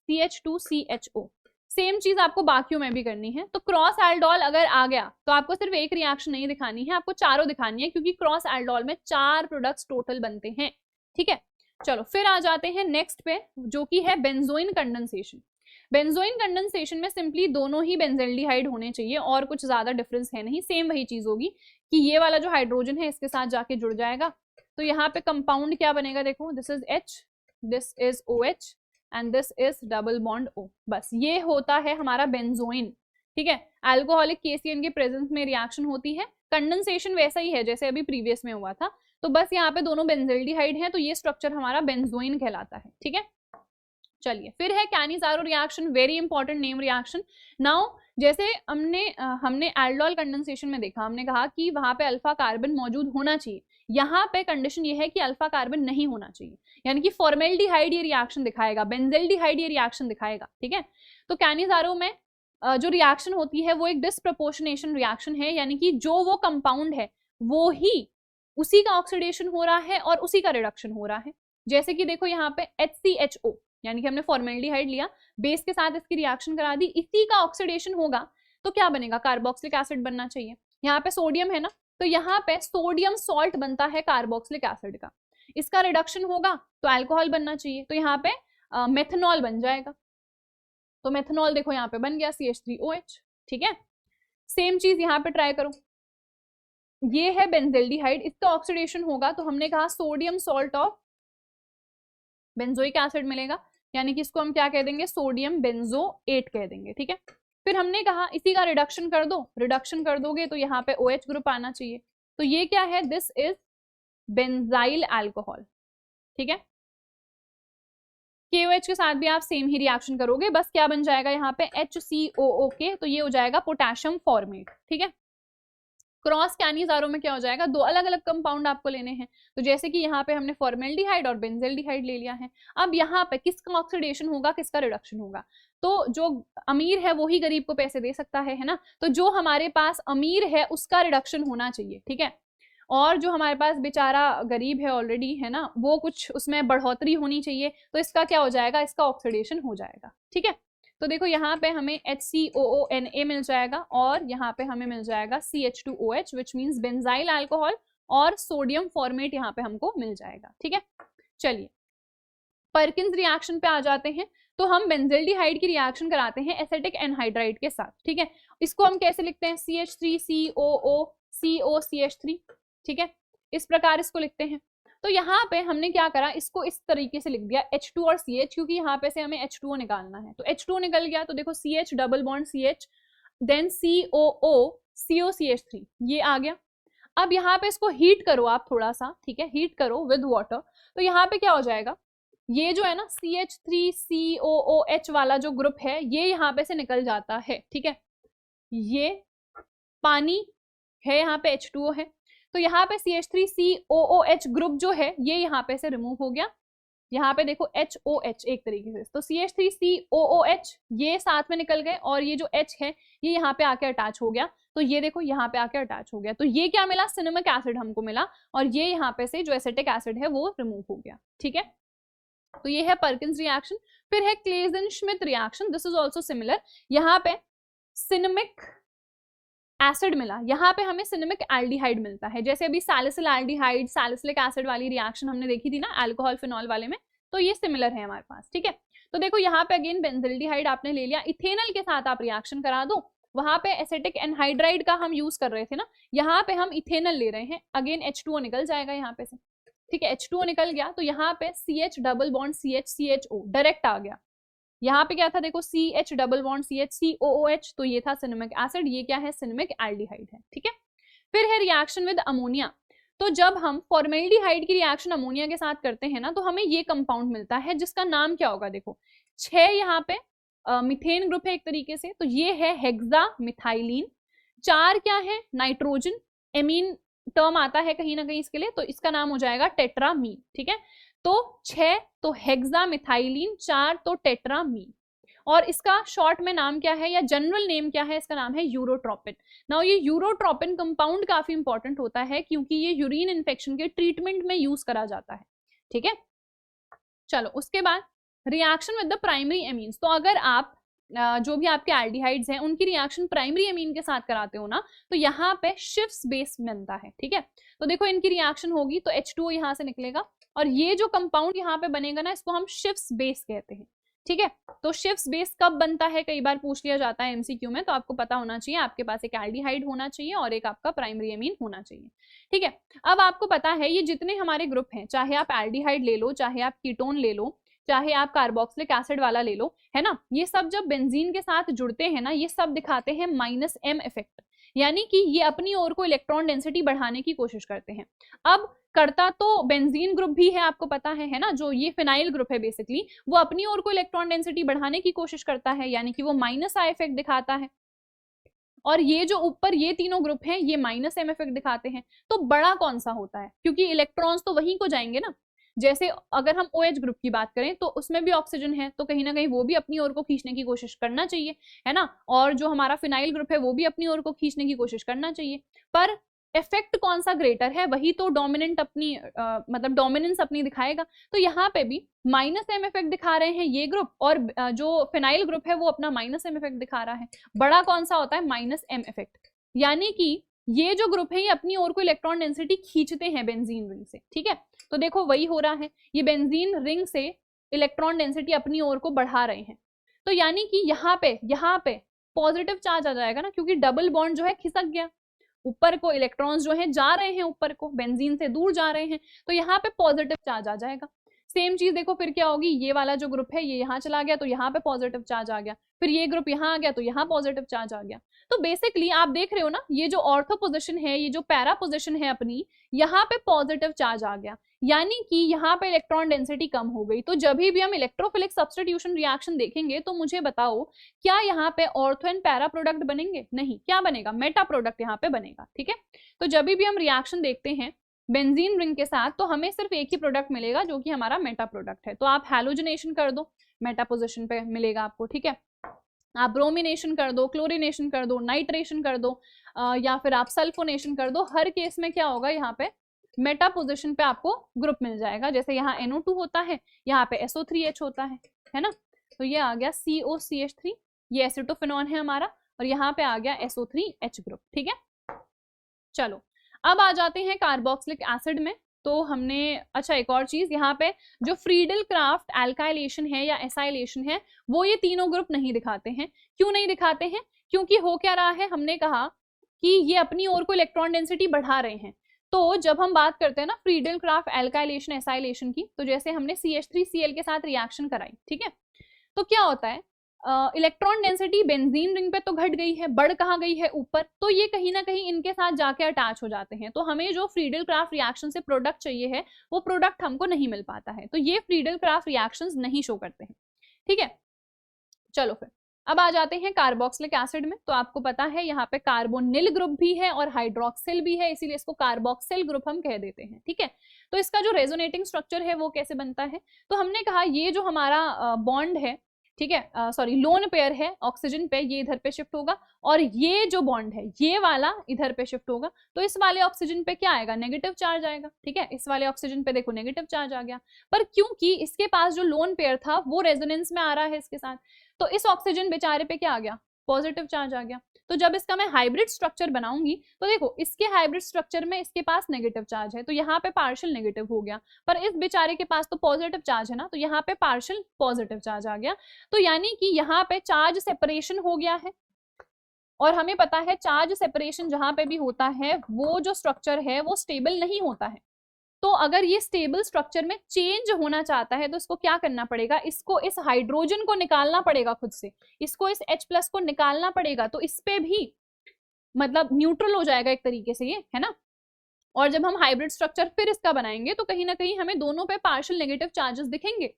S1: CH2CHO। Same चीज आपको बाकियों में भी करनी है। तो क्रॉस एल्डोल अगर आ गया तो आपको सिर्फ एक रिएक्शन नहीं दिखानी है, आपको चारों दिखानी है, क्योंकि क्रॉस एल्डोल में 4 प्रोडक्ट्स टोटल बनते हैं, ठीक है। चलो फिर आ जाते हैं नेक्स्ट पे, जो कि है बेंजोइन कंडेंसेशन। बेंजोइन कंडेंसेशन में सिंपली दोनों ही बेंजेल्डिहाइड होने चाहिए, और कुछ ज्यादा डिफरेंस है नहीं, सेम वही चीज होगी कि ये वाला जो हाइड्रोजन है इसके साथ जाके जुड़ जाएगा, तो यहाँ पे कंपाउंड क्या बनेगा, देखो this is H, this is OH and this is double bond O, बस ये होता है हमारा बेंजोइन, ठीक है। अल्कोहलिक KCN के प्रेजेंस में रिएक्शन होती है, कंडेंसेशन वैसा ही है जैसे अभी प्रीवियस में हुआ था, तो बस यहाँ पे दोनों बेंजेल्डिहाइड हैं, तो ये स्ट्रक्चर हमारा बेंजोइन कहलाता है, ठीक है। चलिए फिर है Cannizzaro reaction, very important name reaction. Now जैसे हमने एल्डोल कंडेंसेशन में देखा, हमने कहा कि वहां पे अल्फा कार्बन मौजूद होना चाहिए, यहाँ पे कंडीशन ये है कि अल्फा कार्बन नहीं होना चाहिए, यानी कि फॉर्मेल्डिहाइड ये रिएक्शन दिखाएगा, बेंजेल्डिहाइड ये रिएक्शन दिखाएगा, ठीक है। तो कैनिजारो में जो रिएक्शन होती है वो एक डिस्प्रपोर्शनेशन रिएक्शन है, यानी कि जो वो कंपाउंड है वो ही उसी का ऑक्सीडेशन हो रहा है और उसी का रिडक्शन हो रहा है। जैसे कि देखो यहाँ पे HCHO, यानी कि हमने फॉर्मेल्डिहाइड लिया, बेस के साथ इसकी रिएक्शन करा दी, इसी का ऑक्सीडेशन होगा तो क्या बनेगा, कार्बोक्सिलिक एसिड बनना चाहिए। यहाँ पे सोडियम है ना, तो यहाँ पे सोडियम सॉल्ट बनता है कार्बोक्सिलिक एसिड का, इसका रिडक्शन होगा तो अल्कोहल बनना चाहिए, तो यहाँ पे मेथनॉल बन जाएगा, तो मेथनॉल देखो यहाँ पे बन गया CH3OH, ठीक है। सेम चीज यहाँ पे ट्राई करो, ये है बेंजल्डिहाइड, इसका ऑक्सीडेशन होगा तो हमने कहा sodium salt of benzoic acid मिलेगा, यानी कि इसको हम क्या कह देंगे, सोडियम बेंजोएट कह देंगे, ठीक है। फिर हमने कहा इसी का रिडक्शन कर दो, रिडक्शन कर दोगे तो यहाँ पे OH ग्रुप आना चाहिए, तो ये क्या है, दिस इज बेंजाइल अल्कोहल, ठीक है। KOH के साथ भी आप सेम ही रिएक्शन करोगे, बस क्या बन जाएगा यहाँ पे HCOOK, तो ये हो जाएगा पोटेशियम फॉर्मेट, ठीक है। क्रॉस कैनिजारो में क्या हो जाएगा, दो अलग अलग कंपाउंड आपको लेने हैं, तो जैसे कि यहाँ पे हमने फॉर्मेल्डिहाइड और बेंजल्डिहाइड ले लिया है। अब यहाँ पे किसका ऑक्सीडेशन होगा, किसका रिडक्शन होगा, तो जो अमीर है वो ही गरीब को पैसे दे सकता है ना, तो जो हमारे पास अमीर है उसका रिडक्शन होना चाहिए, ठीक है, और जो हमारे पास बेचारा गरीब है ऑलरेडी है ना, वो कुछ उसमें बढ़ोतरी होनी चाहिए, तो इसका क्या हो जाएगा, इसका ऑक्सीडेशन हो जाएगा, ठीक है। तो देखो यहाँ पे हमें HCOONA मिल जाएगा और यहाँ पे हमें मिल जाएगा CH2OH which means benzyl alcohol, और सोडियम फॉर्मेट यहाँ पे हमको मिल जाएगा, ठीक है। चलिए परकिंस रिएक्शन पे आ जाते हैं, तो हम बेंजल्डिहाइड की रिएक्शन कराते हैं एसिटिक एनहाइड्राइड के साथ, ठीक है। इसको हम कैसे लिखते हैं, CH3COO ठीक है, इस प्रकार इसको लिखते हैं। तो यहाँ पे हमने क्या करा, इसको इस तरीके से लिख दिया H2 और CH, क्योंकि यहाँ पे से हमें H2O निकालना है, तो H2O निकल गया, तो देखो CH double bond CH then COO COCH3 ये आ गया। अब यहाँ पे इसको हीट करो आप थोड़ा सा, ठीक है, हीट करो विद वाटर, तो यहाँ पे क्या हो जाएगा, ये जो है ना CH3COOH वाला जो ग्रुप है ये यहाँ पे से निकल जाता है, ठीक है, ये पानी है, यहाँ पे H2O है, तो यहाँ पे CH3COOH ग्रुप जो है ये यहाँ पे से रिमूव हो गया, यहाँ पे देखो HOH एक तरीके से, तो CH3COOH ये साथ में निकल गए और ये जो H है ये यहाँ पे आके अटैच हो गया, तो ये देखो यहाँ पे आके अटैच हो गया, तो ये क्या मिला, सिनेमिक एसिड हमको मिला, और ये यहाँ पे से जो एसिटिक एसिड है वो रिमूव हो गया, ठीक है। तो ये है परकिंस रिएक्शन। फिर है Claisen Schmidt reaction, this is also similar, यहाँ पे सिनेमिक एसिड मिला, यहाँ पे हमें सिनेमिक एल्डिहाइड मिलता है, जैसे अभी सैलिसिल एल्डिहाइड सैलिसिलिक एसिड वाली रिएक्शन हमने देखी थी ना अल्कोहल फिनॉल वाले में, तो ये सिमिलर है हमारे पास, ठीक है। तो देखो यहाँ पे अगेन बेंजल्डिहाइड आपने ले लिया, इथेनॉल के साथ आप रिएक्शन करा दो, वहां पे एसिटिक एनहाइड्राइड का हम यूज कर रहे थे ना, यहाँ पे हम इथेनॉल ले रहे हैं, अगेन H2O निकल जाएगा यहाँ पे से, ठीक है, H2O निकल गया, तो यहाँ पे CH double bond CH CHO direct आ गया, यहाँ पे क्या था देखो CH double bond CH COOH, तो ये था सिनेमिक एसिड, ये क्या है, सिनेमिक एल्डिहाइड है, ठीक है। फिर है रिएक्शन विद अमोनिया, तो जब हम फॉर्मेल्डिहाइड की रिएक्शन अमोनिया के साथ करते हैं ना, तो हमें ये कंपाउंड मिलता है जिसका नाम क्या होगा, देखो 6 यहाँ पे मिथेन ग्रुप है एक तरीके से, तो ये है हेक्सा मिथाइलिन, 4 क्या है, नाइट्रोजन एमीन टर्म आता है कहीं ना कहीं इसके लिए, तो इसका नाम हो जाएगा टेट्रामीन, ठीक है। तो 6 तो हेक्सा मिथाइलिन, 4 तो टेट्रामीन, और इसका शॉर्ट में नाम क्या है या जनरल नेम क्या है, इसका नाम है यूरोट्रोपिन। नाउ ये यूरोट्रोपिन कंपाउंड काफी इंपॉर्टेंट होता है क्योंकि ये यूरिन इन्फेक्शन के ट्रीटमेंट में यूज करा जाता है, ठीक है। चलो उसके बाद reaction with the primary amines, तो अगर आप जो भी आपके एल्डिहाइड्स हैं उनकी रिएक्शन प्राइमरी एमीन के साथ कराते हो ना, तो यहाँ पे शिफ्स बेस बनता है, ठीक है। तो देखो इनकी रिएक्शन होगी तो H2O यहाँ से निकलेगा, और ये जो कंपाउंड यहाँ पे बनेगा ना इसको हम शिफ्स बेस कहते हैं, ठीक है। तो शिफ्स बेस कब बनता है, कई बार पूछ लिया जाता है MCQ में, तो आपको पता होना चाहिए, आपके पास एक एल्डिहाइड होना चाहिए और एक आपका प्राइमरी एमीन होना चाहिए, ठीक है। अब आपको पता है ये जितने हमारे ग्रुप हैं, चाहे आप एल्डिहाइड ले लो, चाहे आप कीटोन ले लो, चाहे आप कार्बोक्सिलिक एसिड वाला ले लो, है ना, ये सब जब बेंजीन के साथ जुड़ते हैं ना, ये सब दिखाते हैं -M इफेक्ट, यानी कि ये अपनी ओर को इलेक्ट्रॉन डेंसिटी बढ़ाने की कोशिश करते हैं। अब करता तो बेंजीन ग्रुप भी है, आपको पता है ना, जो ये फिनाइल ग्रुप है बेसिकली, वो अपनी ओर को इलेक्ट्रॉन डेंसिटी बढ़ाने की कोशिश करता है, यानी कि वो -I इफेक्ट दिखाता है, और ये जो ऊपर ये तीनों ग्रुप हैं ये -M इफेक्ट दिखाते हैं। तो बड़ा कौन सा होता है, क्योंकि इलेक्ट्रॉन्स तो वहीं को जाएंगे ना, जैसे अगर हम OH ग्रुप की बात करें तो उसमें भी ऑक्सीजन है, तो कहीं ना कहीं वो भी अपनी ओर को खींचने की कोशिश करना चाहिए, है ना, और जो हमारा फिनाइल ग्रुप है वो भी अपनी ओर को खींचने की कोशिश करना चाहिए, पर इफेक्ट कौन सा ग्रेटर है, वही तो डोमिनेंट अपनी मतलब डोमिनेंस अपनी दिखाएगा। तो यहाँ पे भी -M इफेक्ट दिखा रहे हैं ये ग्रुप, और जो फिनाइल ग्रुप है वो अपना -M इफेक्ट दिखा रहा है। बड़ा कौन सा होता है, -M इफेक्ट, यानी कि ये जो ग्रुप है ये अपनी ओर को इलेक्ट्रॉन डेंसिटी खींचते हैं बेंजीन रिंग से, ठीक है। तो देखो वही हो रहा है, ये बेंजीन रिंग से इलेक्ट्रॉन डेंसिटी अपनी ओर को बढ़ा रहे हैं, तो यानी कि यहाँ पे पॉजिटिव चार्ज आ जाएगा ना, क्योंकि डबल बॉन्ड जो है खिसक गया, ऊपर को इलेक्ट्रॉन्स जो हैं जा रहे हैं ऊपर को, बेंजीन से दूर जा रहे हैं, तो यहाँ पे पॉजिटिव चार्ज आ जाएगा। सेम चीज देखो फिर क्या होगी, ये वाला जो ग्रुप है ये यहाँ चला गया तो यहाँ पे पॉजिटिव चार्ज आ गया, फिर ये ग्रुप यहाँ आ गया तो यहाँ पॉजिटिव चार्ज आ गया। तो बेसिकली आप देख रहे हो ना, ये जो ऑर्थो पोजिशन है, ये जो पैरा पोजिशन है अपनी, यहाँ पे पॉजिटिव चार्ज आ गया, यानी कि यहाँ पे इलेक्ट्रॉन डेंसिटी कम हो गई। तो जब भी हम इलेक्ट्रोफिलिक सब्स्टिट्यूशन रिएक्शन देखेंगे तो मुझे बताओ क्या यहाँ पे ऑर्थो एंड पैरा प्रोडक्ट बनेंगे? नहीं, क्या बनेगा? मेटा प्रोडक्ट यहाँ पे बनेगा। ठीक है, तो जब भी हम रिएक्शन देखते हैं बेंजीन रिंग के साथ तो हमें सिर्फ एक ही प्रोडक्ट मिलेगा जो कि हमारा मेटा प्रोडक्ट है। तो आप हैलोजिनेशन कर दो, मेटा पोजिशन पे मिलेगा आपको। ठीक है, आप ब्रोमिनेशन कर दो, क्लोरिनेशन कर दो, नाइट्रेशन कर दो, या फिर आप सल्फोनेशन कर दो, हर केस में क्या होगा, यहाँ पे मेटा पोजिशन पे आपको ग्रुप मिल जाएगा। जैसे यहाँ NO2 होता है, यहाँ पे SO3H होता है ना, तो ये आ गया COCH3, ये एसिटोफेनॉन है हमारा, और यहाँ पे आ गया SO3H ग्रुप। ठीक है, चलो अब आ जाते हैं कार्बोक्सिलिक एसिड में। तो हमने, अच्छा एक और चीज, यहाँ पे जो फ्रीडल क्राफ्ट एल्काइलेशन है या एसाइलेशन है वो ये तीनों ग्रुप नहीं दिखाते हैं। क्यों नहीं दिखाते हैं? क्योंकि हो क्या रहा है, हमने कहा कि ये अपनी ओर को इलेक्ट्रॉन डेंसिटी बढ़ा रहे हैं। तो जब हम बात करते हैं ना फ्रीडल क्राफ्ट एल्काइलेशन एसाइलेशन की, तो जैसे हमने CH3Cl के साथ रिएक्शन कराई, ठीक है, तो क्या होता है, इलेक्ट्रॉन डेंसिटी बेंजीन रिंग पे तो घट गई है, बढ़ कहाँ गई है? ऊपर। तो ये कहीं ना कहीं इनके साथ जाके अटैच हो जाते हैं, तो हमें जो फ्रीडल क्राफ्ट रिएक्शन से प्रोडक्ट चाहिए है वो प्रोडक्ट हमको नहीं मिल पाता है। तो ये फ्रीडल क्राफ्ट रिएक्शंस नहीं शो करते हैं। ठीक है, चलो फिर अब आ जाते हैं कार्बोक्सिलिक एसिड में। तो आपको पता है यहाँ पे कार्बोनिल ग्रुप भी है और हाइड्रोक्सिल भी है, इसीलिए इसको कार्बोक्सिल ग्रुप हम कह देते हैं। ठीक है, तो इसका जो रेजोनेटिंग स्ट्रक्चर है वो कैसे बनता है, तो हमने कहा ये जो हमारा बॉन्ड है, ठीक है, सॉरी लोन पेयर है ऑक्सीजन पे, ये इधर पे शिफ्ट होगा, और ये जो बॉन्ड है ये वाला इधर पे शिफ्ट होगा। तो इस वाले ऑक्सीजन पे क्या आएगा? नेगेटिव चार्ज आएगा। ठीक है, इस वाले ऑक्सीजन पे देखो नेगेटिव चार्ज आ गया, पर क्योंकि इसके पास जो लोन पेयर था वो रेजोनेंस में आ रहा है इसके साथ, तो इस ऑक्सीजन बेचारे पे क्या आ गया? पॉजिटिव चार्ज आ गया। तो जब इसका मैं हाइब्रिड स्ट्रक्चर बनाऊंगी तो देखो इसके हाइब्रिड स्ट्रक्चर में इसके पास नेगेटिव चार्ज है, तो यहाँ पे पार्शियल नेगेटिव हो गया, पर इस बेचारे के पास तो पॉजिटिव चार्ज है ना, तो यहाँ पे पार्शियल पॉजिटिव चार्ज आ गया। तो यानी कि यहाँ पे चार्ज सेपरेशन हो गया है, और हमें पता है चार्ज सेपरेशन जहां पे भी होता है वो जो स्ट्रक्चर है वो स्टेबल नहीं होता है। तो अगर ये स्टेबल स्ट्रक्चर में चेंज होना चाहता है तो इसको क्या करना पड़ेगा? इसको इस हाइड्रोजन को निकालना पड़ेगा खुद से, इसको इस H+ को निकालना पड़ेगा, तो इस पे भी मतलब न्यूट्रल हो जाएगा एक तरीके से ये, है ना। और जब हम हाइब्रिड स्ट्रक्चर फिर इसका बनाएंगे तो कहीं ना कहीं हमें दोनों पे पार्शियल नेगेटिव चार्जेस दिखेंगे,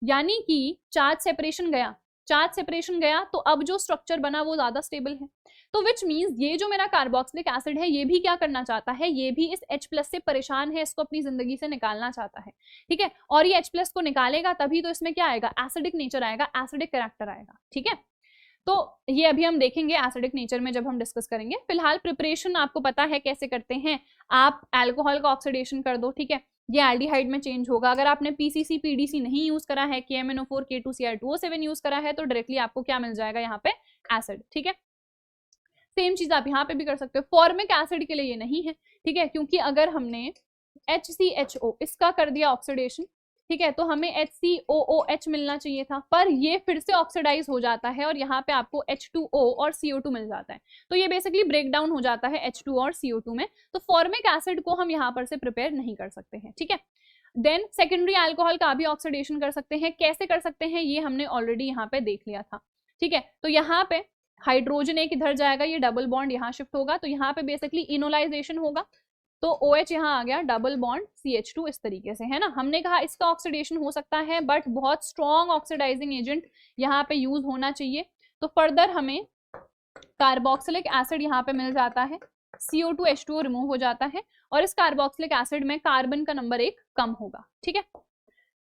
S1: यानी कि चार्ज सेपरेशन गया, चार्ज सेपरेशन गया तो अब जो स्ट्रक्चर बना वो ज्यादा स्टेबल है। तो विच मीन्स ये जो मेरा कार्बोक्सिलिक एसिड है ये भी क्या करना चाहता है, ये भी इस H+ से परेशान है, इसको अपनी जिंदगी से निकालना चाहता है। ठीक है, और ये H+ को निकालेगा तभी तो इसमें क्या आएगा? एसिडिक नेचर आएगा, एसिडिक कैरेक्टर आएगा। ठीक है, तो ये अभी हम देखेंगे एसिडिक नेचर में जब हम डिस्कस करेंगे। फिलहाल प्रिपरेशन आपको पता है कैसे करते हैं, आप अल्कोहल का ऑक्सीडेशन कर दो, ठीक है, ये एल्डिहाइड में चेंज होगा। अगर आपने PCC PDC नहीं यूज करा है, KMNO4 K2Cr2O7 यूज करा है, तो डायरेक्टली आपको क्या मिल जाएगा यहाँ पे? एसिड। ठीक है, सेम चीज आप यहाँ पे भी कर सकते हो। फॉर्मिक एसिड के लिए ये नहीं है, ठीक है, क्योंकि अगर हमने HCHO इसका कर दिया ऑक्सीडेशन, ठीक है, तो हमें HCOOH मिलना चाहिए था, पर ये फिर से ऑक्सीडाइज हो जाता है और यहाँ पे आपको H2O और CO2 मिल जाता है। तो ये बेसिकली ब्रेक डाउन हो जाता है H2 और CO2 में, तो फॉर्मिक एसिड को हम यहाँ पर से प्रिपेयर नहीं कर सकते हैं। ठीक है, देन सेकेंडरी अल्कोहल का भी ऑक्सीडेशन कर सकते हैं। कैसे कर सकते हैं ये हमने ऑलरेडी यहाँ पे देख लिया था। ठीक है, तो यहाँ पे हाइड्रोजन एक इधर जाएगा, ये डबल बॉन्ड यहाँ शिफ्ट होगा, तो यहाँ पे बेसिकली इनोलाइजेशन होगा, तो OH यहाँ आ गया, डबल बॉन्ड CH2 इस तरीके से, है ना। हमने कहा इसका ऑक्सीडेशन हो सकता है, बट बहुत स्ट्रॉन्ग ऑक्सीडाइजिंग एजेंट यहाँ पे यूज होना चाहिए। तो फर्दर हमें कार्बोक्सिलिक एसिड यहाँ पे मिल जाता है, CO2 H2O रिमूव हो जाता है, और इस कार्बोक्सिलिक एसिड में कार्बन का नंबर 1 कम होगा। ठीक है,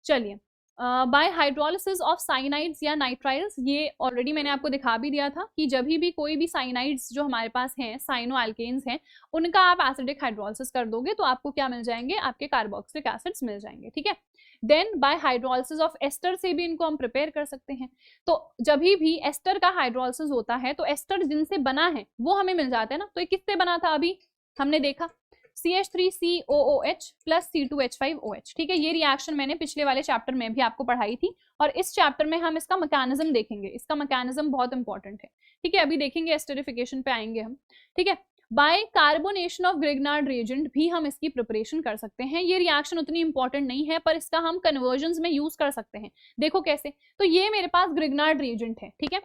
S1: चलिए बाय हाइड्रोलिसिस ऑफ साइनाइड्स या नाइट्राइल्स, ये ऑलरेडी मैंने आपको दिखा भी दिया था कि जब भी कोई भी साइनाइड्स जो हमारे पास हैं, साइनो एल्केन्स हैं, उनका आप एसिडिक हाइड्रोलिसिस कर दोगे तो आपको क्या मिल जाएंगे? आपके कार्बोक्सिलिक एसिड्स मिल जाएंगे। ठीक है, then by hydrolysis of ester से भी इनको हम प्रिपेयर कर सकते हैं। तो जब भी एस्टर का हाइड्रोलिसिस होता है तो एस्टर जिनसे बना है वो हमें मिल जाता है ना। तो ये किससे बना था? अभी हमने देखा CH3COOH प्लस C2H5OH। ठीक है, ये रिएक्शन मैंने पिछले वाले चैप्टर में भी आपको पढ़ाई थी, और इस चैप्टर में हम इसका मैकेनिज्म देखेंगे। इसका मैकेनिज्म बहुत इंपॉर्टेंट है। ठीक है, अभी देखेंगे, एस्टरिफिकेशन पे आएंगे हम। ठीक है, by carbonation of Grignard reagent भी हम इसकी प्रिपरेशन कर सकते हैं। ये रिएक्शन उतनी इंपॉर्टेंट नहीं है पर इसका हम कन्वर्जन्स में यूज कर सकते हैं। देखो कैसे, तो ये मेरे पास ग्रिग्नार्ड रिएजेंट है, ठीक है,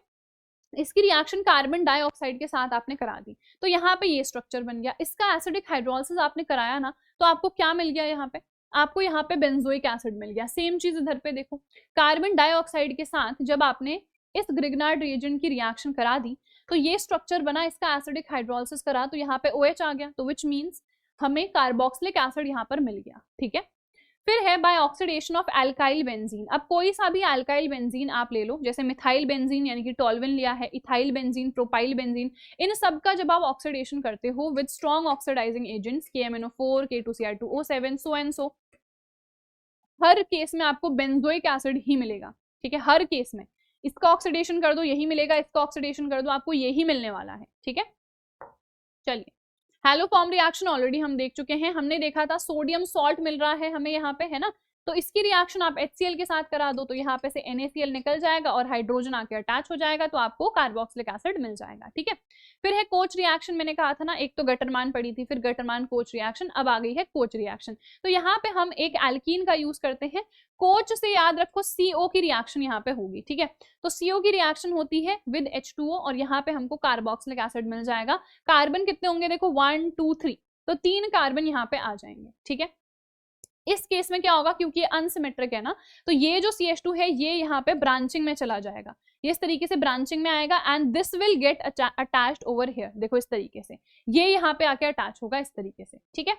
S1: इसकी रिएक्शन कार्बन डाइऑक्साइड के साथ आपने करा दी, तो यहाँ पे ये स्ट्रक्चर बन गया। इसका एसिडिक हाइड्रोलिसिस आपने कराया ना, तो आपको क्या मिल गया, यहाँ पे आपको यहाँ पे बेंजोइक एसिड मिल गया। सेम चीज इधर पे देखो, कार्बन डाइऑक्साइड के साथ जब आपने इस ग्रिग्नार्ड रिएजेंट की रिएक्शन करा दी तो ये स्ट्रक्चर बना, इसका एसिडिक हाइड्रोलिसिस करा तो यहाँ पे OH आ गया, तो विच मीन्स हमें कार्बोक्सिलिक एसिड यहाँ पर मिल गया, ठीक है। फिर है by oxidation of alkyl benzene. अब कोई सा भी एल्काइल बेंजीन आप ले लो, जैसे मिथाइल बेंजीन यानी कि टोल्विन लिया है, इथाइल बेंजीन, प्रोपाइल बेंजीन, इन सब का जब आप ऑक्सीडेशन करते हो with strong oxidising agents KMNO4, K2Cr2O7 so and so, हर केस में आपको बेंजोइक एसिड ही मिलेगा, ठीक है, हर केस में। इसका ऑक्सीडेशन कर दो यही मिलेगा, इसका ऑक्सीडेशन कर दो आपको यही मिलने वाला है, ठीक है। चलिए, हैलोफॉर्म रिएक्शन ऑलरेडी हम देख चुके हैं, हमने देखा था सोडियम सॉल्ट मिल रहा है हमें यहाँ पे, है ना, तो इसकी रिएक्शन आप HCl के साथ करा दो तो यहाँ पे से NaCl निकल जाएगा और हाइड्रोजन आके अटैच हो जाएगा, तो आपको कार्बोक्सिलिक एसिड मिल जाएगा, ठीक है। फिर है कोच रिएक्शन, मैंने कहा था ना, एक तो गटरमान पड़ी थी, फिर गटरमान कोच रिएक्शन, अब आ गई है कोच रिएक्शन। तो यहाँ पे हम एक एल्कीन का यूज करते हैं, कोच से याद रखो CO की रिएक्शन यहाँ पे होगी, ठीक है, तो CO की रिएक्शन होती है विद H2O और यहाँ पे हमको कार्बोक्सिलिक एसिड मिल जाएगा। कार्बन कितने होंगे, देखो 1 2 3, तो 3 कार्बन यहाँ पे आ जाएंगे, ठीक है। इस केस में क्या होगा, क्योंकि ये अनसिमेट्रिक है ना, तो ये जो CH2 है ये यहाँ पे ब्रांचिंग में चला जाएगा, ये इस तरीके से ब्रांचिंग में आएगा and this will get attached over here, देखो इस तरीके से ये यहाँ पे आके अटैच होगा इस तरीके से, ठीक है।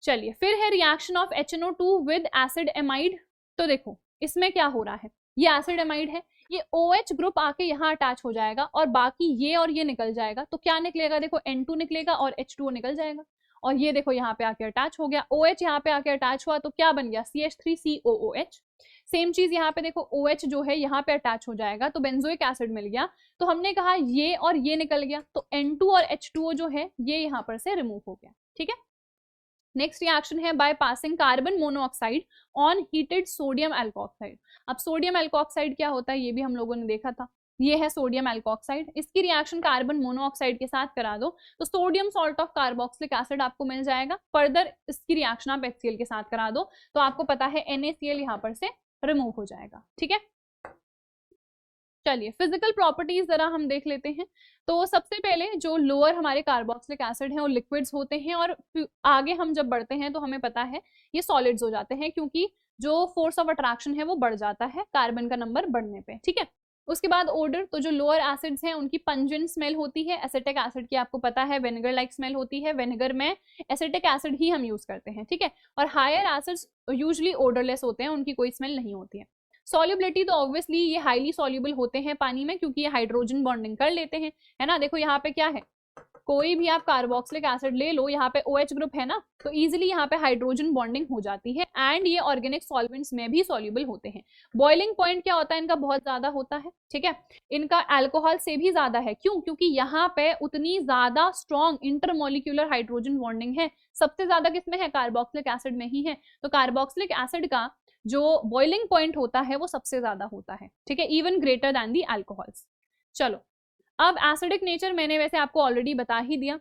S1: चलिए, फिर है reaction of HNO2 with acid amide. तो देखो इसमें क्या हो रहा है, ये एसिड एमाइड है, ये OH ग्रुप आके यहाँ अटैच हो जाएगा और बाकी ये और ये निकल जाएगा, तो क्या निकलेगा, देखो N2 निकलेगा और H2O निकल जाएगा, और ये देखो यहाँ पे आके अटैच हो गया, OH यहाँ पे आके अटैच हुआ तो क्या बन गया, CH3COOH। सेम चीज यहाँ पे देखो OH जो है यहाँ पे अटैच हो जाएगा तो बेंजोइक एसिड मिल गया, तो हमने कहा ये और ये निकल गया, तो N2 और H2O जो है ये यहाँ पर से रिमूव हो गया, ठीक है। नेक्स्ट रिएक्शन है by passing carbon monoxide on heated sodium alkoxide. अब सोडियम एल्कोक्साइड क्या होता है ये भी हम लोगों ने देखा था, ये है सोडियम एल्कोक्साइड, इसकी रिएक्शन कार्बन मोनोऑक्साइड के साथ करा दो तो sodium salt of carboxylic acid आपको मिल जाएगा। फर्दर इसकी रिएक्शन आप HCl के साथ करा दो तो आपको पता है NaCl यहाँ पर से रिमूव हो जाएगा, ठीक है। चलिए, फिजिकल प्रॉपर्टीज जरा हम देख लेते हैं। तो सबसे पहले जो लोअर हमारे कार्बोक्सिलिक एसिड हैं वो लिक्विड्स होते हैं और आगे हम जब बढ़ते हैं तो हमें पता है ये सॉलिड्स हो जाते हैं, क्योंकि जो फोर्स ऑफ अट्रैक्शन है वो बढ़ जाता है कार्बन का नंबर बढ़ने पे, ठीक है। उसके बाद ओडर, तो जो लोअर एसिड्स हैं उनकी पंजेंट स्मेल होती है, एसिटिक एसिड की आपको पता है विनेगर लाइक स्मेल होती है, विनेगर में एसिटिक एसिड ही हम यूज करते हैं, ठीक है। और हायर एसिड्स यूजुअली ओडरलेस होते हैं, उनकी कोई स्मेल नहीं होती है। सॉल्युबिलिटी, तो ऑब्वियसली ये हाईली सॉल्युबल होते हैं पानी में क्योंकि ये हाइड्रोजन बॉन्डिंग कर लेते हैं, है ना। देखो यहाँ पे क्या है, कोई भी आप कार्बोक्सिलिक एसिड ले लो, यहाँ पे OH ग्रुप है ना, तो इजीली यहाँ पे हाइड्रोजन बॉन्डिंग हो जाती है एंड ये ऑर्गेनिक सॉल्वेंट्स में भी सॉल्युबल होते हैं। बॉइलिंग पॉइंट क्या होता है इनका, बहुत ज्यादा होता है, ठीक है, इनका अल्कोहल से भी ज्यादा है, क्यों, क्योंकि यहाँ पे उतनी ज्यादा स्ट्रॉन्ग इंटरमोलिक्यूलर हाइड्रोजन बॉन्डिंग है, सबसे ज्यादा किसमें है, कार्बोक्सिलिक एसिड में ही है, तो कार्बोक्सिलिक एसिड का जो बॉइलिंग पॉइंट होता है वो सबसे ज्यादा होता है, ठीक है, इवन ग्रेटर देन दी अल्कोहल्स। चलो, अब एसिडिक नेचर मैंने वैसे आपको ऑलरेडी बता ही दिया।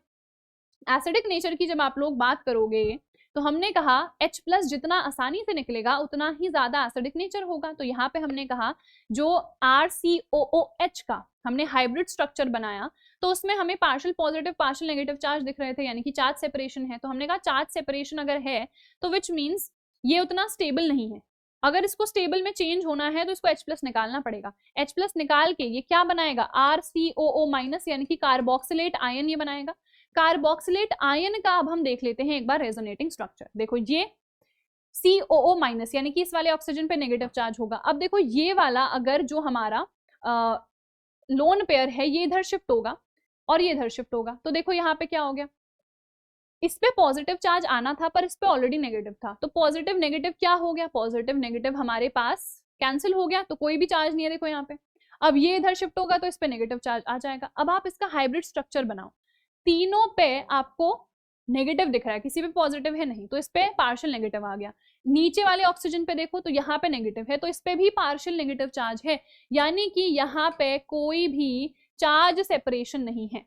S1: एसिडिक नेचर की जब आप लोग बात करोगे तो हमने कहा H+ जितना आसानी से निकलेगा उतना ही ज्यादा एसिडिक नेचर होगा, तो यहाँ पे हमने कहा जो RCOOH का हमने हाइब्रिड स्ट्रक्चर बनाया तो उसमें हमें partial positive partial negative charge दिख रहे थे, यानी कि चार्ज सेपरेशन है, तो हमने कहा चार्ज सेपरेशन अगर है तो विच मीन्स ये उतना स्टेबल नहीं है, अगर इसको स्टेबल में चेंज होना है तो इसको H+ निकालना पड़ेगा, H+ निकाल के ये क्या बनाएगा, RCOO- यानी कि कार्बोक्सिलेट आयन ये बनाएगा। कार्बोक्सिलेट आयन का अब हम देख लेते हैं एक बार रेजोनेटिंग स्ट्रक्चर। देखो ये COO- यानी कि इस वाले ऑक्सीजन पे नेगेटिव चार्ज होगा। अब देखो ये वाला अगर जो हमारा लोन पेयर है ये इधर शिफ्ट होगा और ये इधर शिफ्ट होगा, तो देखो यहाँ पे क्या हो गया, इस पे पॉजिटिव चार्ज आना था पर इस पे ऑलरेडी नेगेटिव था, तो पॉजिटिव नेगेटिव क्या हो गया, पॉजिटिव नेगेटिव हमारे पास कैंसिल हो गया, तो कोई भी चार्ज नहीं है देखो यहाँ पे। अब ये इधर शिफ्ट होगा तो इस पे नेगेटिव चार्ज आ जाएगा। अब आप इसका हाइब्रिड स्ट्रक्चर बनाओ, तीनों पे आपको नेगेटिव दिख रहा है, किसी पे पॉजिटिव है नहीं, तो इस पे पार्शियल नेगेटिव आ गया। नीचे वाले ऑक्सीजन पे देखो तो यहाँ पे नेगेटिव है, तो इस पे भी पार्शियल नेगेटिव चार्ज है, यानी कि यहाँ पे कोई भी चार्ज सेपरेशन नहीं है।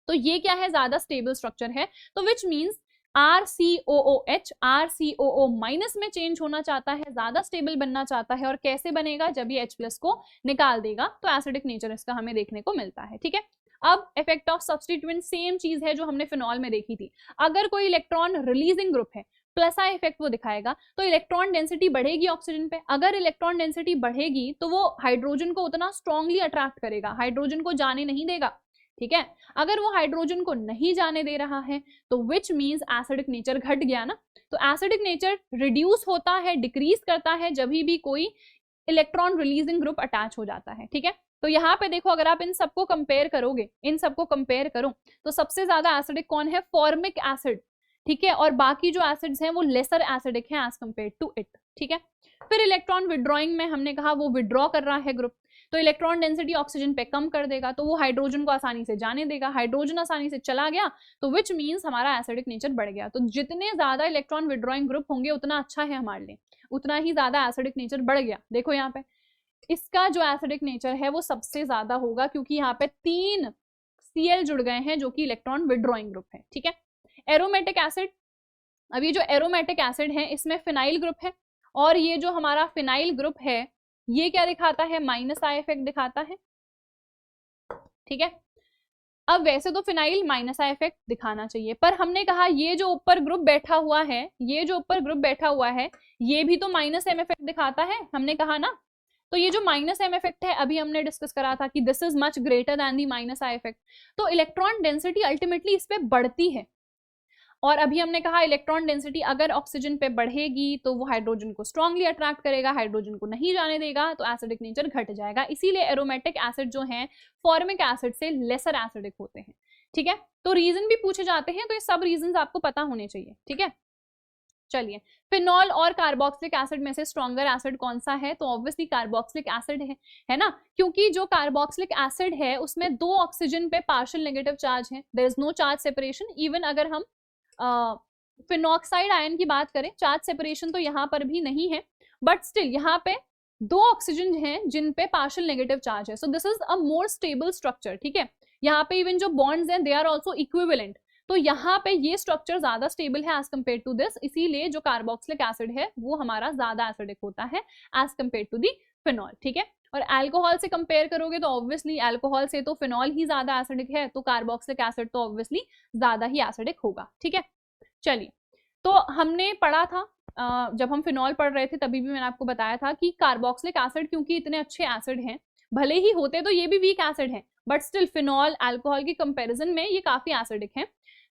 S1: तो ये क्या है, ज्यादा स्टेबल स्ट्रक्चर है। तो which means RCOOH RCOO minus में चेंज होना चाहता है, ज्यादा स्टेबल बनना चाहता है। और कैसे बनेगा, जब ये H+ को निकाल देगा तो एसिडिक नेचर इसका हमें देखने को मिलता है। ठीक है, अब इफेक्ट ऑफ सब्स्टिट्यूएंट सेम चीज है जो हमने फिनॉल में देखी थी। अगर कोई इलेक्ट्रॉन रिलीजिंग ग्रुप है, प्लस आई इफेक्ट वो दिखाएगा, तो इलेक्ट्रॉन डेंसिटी बढ़ेगी ऑक्सीजन पे। अगर इलेक्ट्रॉन डेंसिटी बढ़ेगी तो वो हाइड्रोजन को उतना स्ट्रांगली अट्रैक्ट करेगा, हाइड्रोजन को जाने नहीं देगा। ठीक है, अगर वो हाइड्रोजन को नहीं जाने दे रहा है तो विच मीन्स एसिडिक नेचर घट गया ना। तो एसिडिक नेचर रिड्यूस होता है, डिक्रीज करता है जब भी कोई इलेक्ट्रॉन रिलीजिंग ग्रुप अटैच हो जाता है। ठीक है, तो यहाँ पे देखो, अगर आप इन सबको कंपेयर करोगे, इन सबको कंपेयर करो, तो सबसे ज्यादा एसिडिक कौन है, फॉर्मिक एसिड। ठीक है, और बाकी जो एसिड्स हैं वो लेसर एसिडिक हैं एज कंपेयर टू इट। ठीक है, फिर इलेक्ट्रॉन विड्रॉइंग में हमने कहा वो विड्रॉ कर रहा है ग्रुप, तो इलेक्ट्रॉन डेंसिटी ऑक्सीजन पे कम कर देगा, तो वो हाइड्रोजन को आसानी से जाने देगा। हाइड्रोजन आसानी से चला गया तो विच मीन्स हमारा एसिडिक नेचर बढ़ गया। तो जितने ज्यादा इलेक्ट्रॉन विड्रॉइंग ग्रुप होंगे उतना अच्छा है हमारे लिए, उतना ही ज्यादा एसिडिक नेचर बढ़ गया। देखो यहाँ पे इसका जो एसिडिक नेचर है वो सबसे ज्यादा होगा, क्योंकि यहाँ पे 3 Cl जुड़ गए हैं जो कि इलेक्ट्रॉन विड्रॉइंग ग्रुप है। ठीक है, एरोमेटिक एसिड, अब ये जो एरोमेटिक एसिड है इसमें फिनाइल ग्रुप है, और ये जो हमारा फिनाइल ग्रुप है ये क्या दिखाता है, माइनस आई इफेक्ट दिखाता है। ठीक है, अब वैसे तो फिनाइल माइनस आई इफेक्ट दिखाना चाहिए, पर हमने कहा ये जो ऊपर ग्रुप बैठा हुआ है, ये जो ऊपर ग्रुप बैठा हुआ है ये भी तो माइनस एम इफेक्ट दिखाता है, हमने कहा ना। तो ये जो माइनस एम इफेक्ट है अभी हमने डिस्कस करा था कि this is much greater than the minus I effect. तो इलेक्ट्रॉन डेंसिटी अल्टीमेटली इस पे बढ़ती है, और अभी हमने कहा इलेक्ट्रॉन डेंसिटी अगर ऑक्सीजन पे बढ़ेगी तो वो हाइड्रोजन को स्ट्रांगली अट्रैक्ट करेगा, हाइड्रोजन को नहीं जाने देगा, तो एसिडिक नेचर घट जाएगा। इसीलिए एरोमेटिक एसिड जो हैं फॉर्मिक एसिड से लेसर एसिडिक होते हैं। ठीक है, तो रीजन भी पूछे जाते हैं, तो ये सब रीजन आपको पता होने चाहिए। ठीक है, चलिए, फिनॉल और कार्बोक्सिलिक एसिड में से स्ट्रॉन्गर एसिड कौन सा है, तो ऑब्वियसली कार्बोक्सिलिक एसिड है ना, क्योंकि जो कार्बोक्सिलिक एसिड है उसमें 2 ऑक्सीजन पे पार्शियल नेगेटिव चार्ज है, there is no charge separation. Even अगर हम फिनॉक्साइड आयन की बात करें, चार्ज सेपरेशन तो यहाँ पर भी नहीं है, बट स्टिल यहाँ पे 2 ऑक्सीजन हैं जिन पे पार्शियल नेगेटिव चार्ज है, so this is a more stable structure. ठीक है, यहाँ पे इवन जो बॉन्ड्स हैं दे आर ऑल्सो इक्विवेलेंट, तो यहाँ पे ये स्ट्रक्चर ज्यादा स्टेबल है एज कम्पेयर टू दिस, इसीलिए जो कार्बोक्सिलिक एसिड है वो हमारा ज्यादा एसिडिक होता है as compare to the phenol. ठीक है, और अल्कोहल से कंपेयर करोगे तो ऑब्वियसली अल्कोहल से तो फिनॉल ही ज्यादा एसिडिक है, तो कार्बोक्सिलिक एसिड तो ऑब्वियसली ज्यादा ही एसिडिक होगा। ठीक है, चलिए, तो हमने पढ़ा था जब हम फिनॉल पढ़ रहे थे तभी भी मैंने आपको बताया था कि कार्बोक्सिलिक एसिड क्योंकि इतने अच्छे एसिड हैं, भले ही होते तो ये भी वीक एसिड है, बट स्टिल फिनॉल अल्कोहल की कंपैरिजन में ये काफी एसिडिक हैं,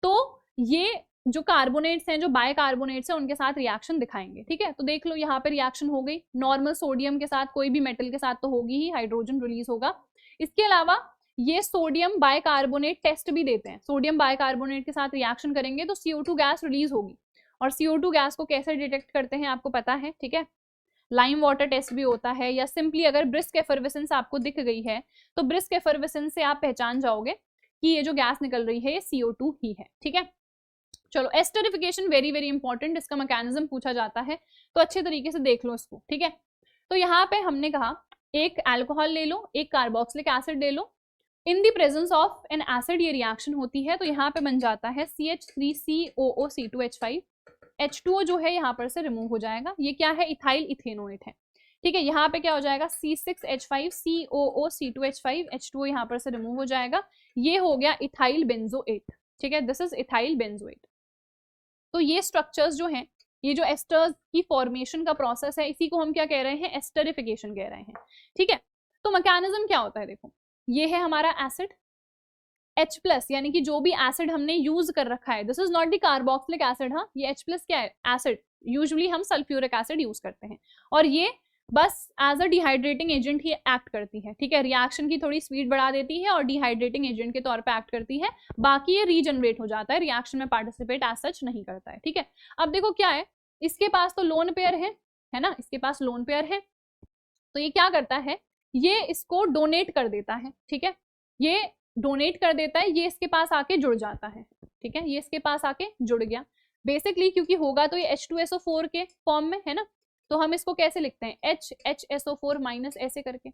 S1: तो ये जो कार्बोनेट्स हैं, जो बायकार्बोनेट्स हैं, उनके साथ रिएक्शन दिखाएंगे। ठीक है, तो देख लो यहाँ पे रिएक्शन हो गई, नॉर्मल सोडियम के साथ, कोई भी मेटल के साथ तो होगी ही, हाइड्रोजन रिलीज होगा। इसके अलावा ये सोडियम बायकार्बोनेट टेस्ट भी देते हैं, सोडियम बायकार्बोनेट के साथ रिएक्शन करेंगे तो CO2 गैस रिलीज होगी, और CO2 गैस को कैसे डिटेक्ट करते हैं आपको पता है। ठीक है, लाइम वाटर टेस्ट भी होता है, या सिंपली अगर ब्रिस्क एफर्वेसेंस आपको दिख गई है तो ब्रिस्क एफर्वेसेंस से आप पहचान जाओगे कि ये जो गैस निकल रही है ये CO2 ही है। ठीक है, चलो, एस्टरिफिकेशन वेरी वेरी इंपॉर्टेंट, इसका मैकेनिज्म पूछा जाता है तो अच्छे तरीके से देख लो इसको। ठीक है, तो यहाँ पे हमने कहा एक अल्कोहल ले लो, एक कार्बोक्सिलिक एसिड ले लो, in the presence of an acid ये रिएक्शन होती है, तो यहाँ पे बन जाता है CH3COO C2H5, H2O जो है यहाँ पर से रिमूव हो जाएगा, ये क्या है, इथाइल इथेनोएट है। ठीक है, यहाँ पे क्या हो जाएगा, C6H5COO C2H5, H2O यहाँ पर से रिमूव हो जाएगा, ये हो गया इथाइल बेंजोएट। ठीक है, दिस इज इथाइल बेंजोएट। तो ये स्ट्रक्चर्स जो हैं, ये जो एस्टर्स की फॉर्मेशन का प्रोसेस है, इसी को हम क्या कह रहे हैं, एस्टरिफिकेशन कह रहे हैं। ठीक है, तो मैकेनिज्म क्या होता है, देखो ये है हमारा एसिड H+, यानी कि जो भी एसिड हमने यूज कर रखा है, this is not the carboxylic acid, हाँ ये H+ क्या है, एसिड, यूजुअली हम सल्फ्यूरिक एसिड यूज करते हैं, और ये बस एज अ डिहाइड्रेटिंग एजेंट ही एक्ट करती है। ठीक है, रिएक्शन की थोड़ी स्पीड बढ़ा देती है और डिहाइड्रेटिंग एजेंट के तौर पे एक्ट करती है, बाकी ये रीजनरेट हो जाता है, रिएक्शन में पार्टिसिपेट एज सच नहीं करता है। ठीक है, अब देखो क्या है, इसके पास तो लोन पेयर है ना, इसके पास लोन पेयर है, तो ये क्या करता है, ये इसको डोनेट कर देता है। ठीक है, ये डोनेट कर देता है, ये इसके पास आके जुड़ जाता है। ठीक है, ये इसके पास आके जुड़ गया बेसिकली, क्योंकि होगा तो ये H2SO4 के फॉर्म में है ना, तो हम इसको कैसे लिखते हैं, HHSO4- ऐसे करके,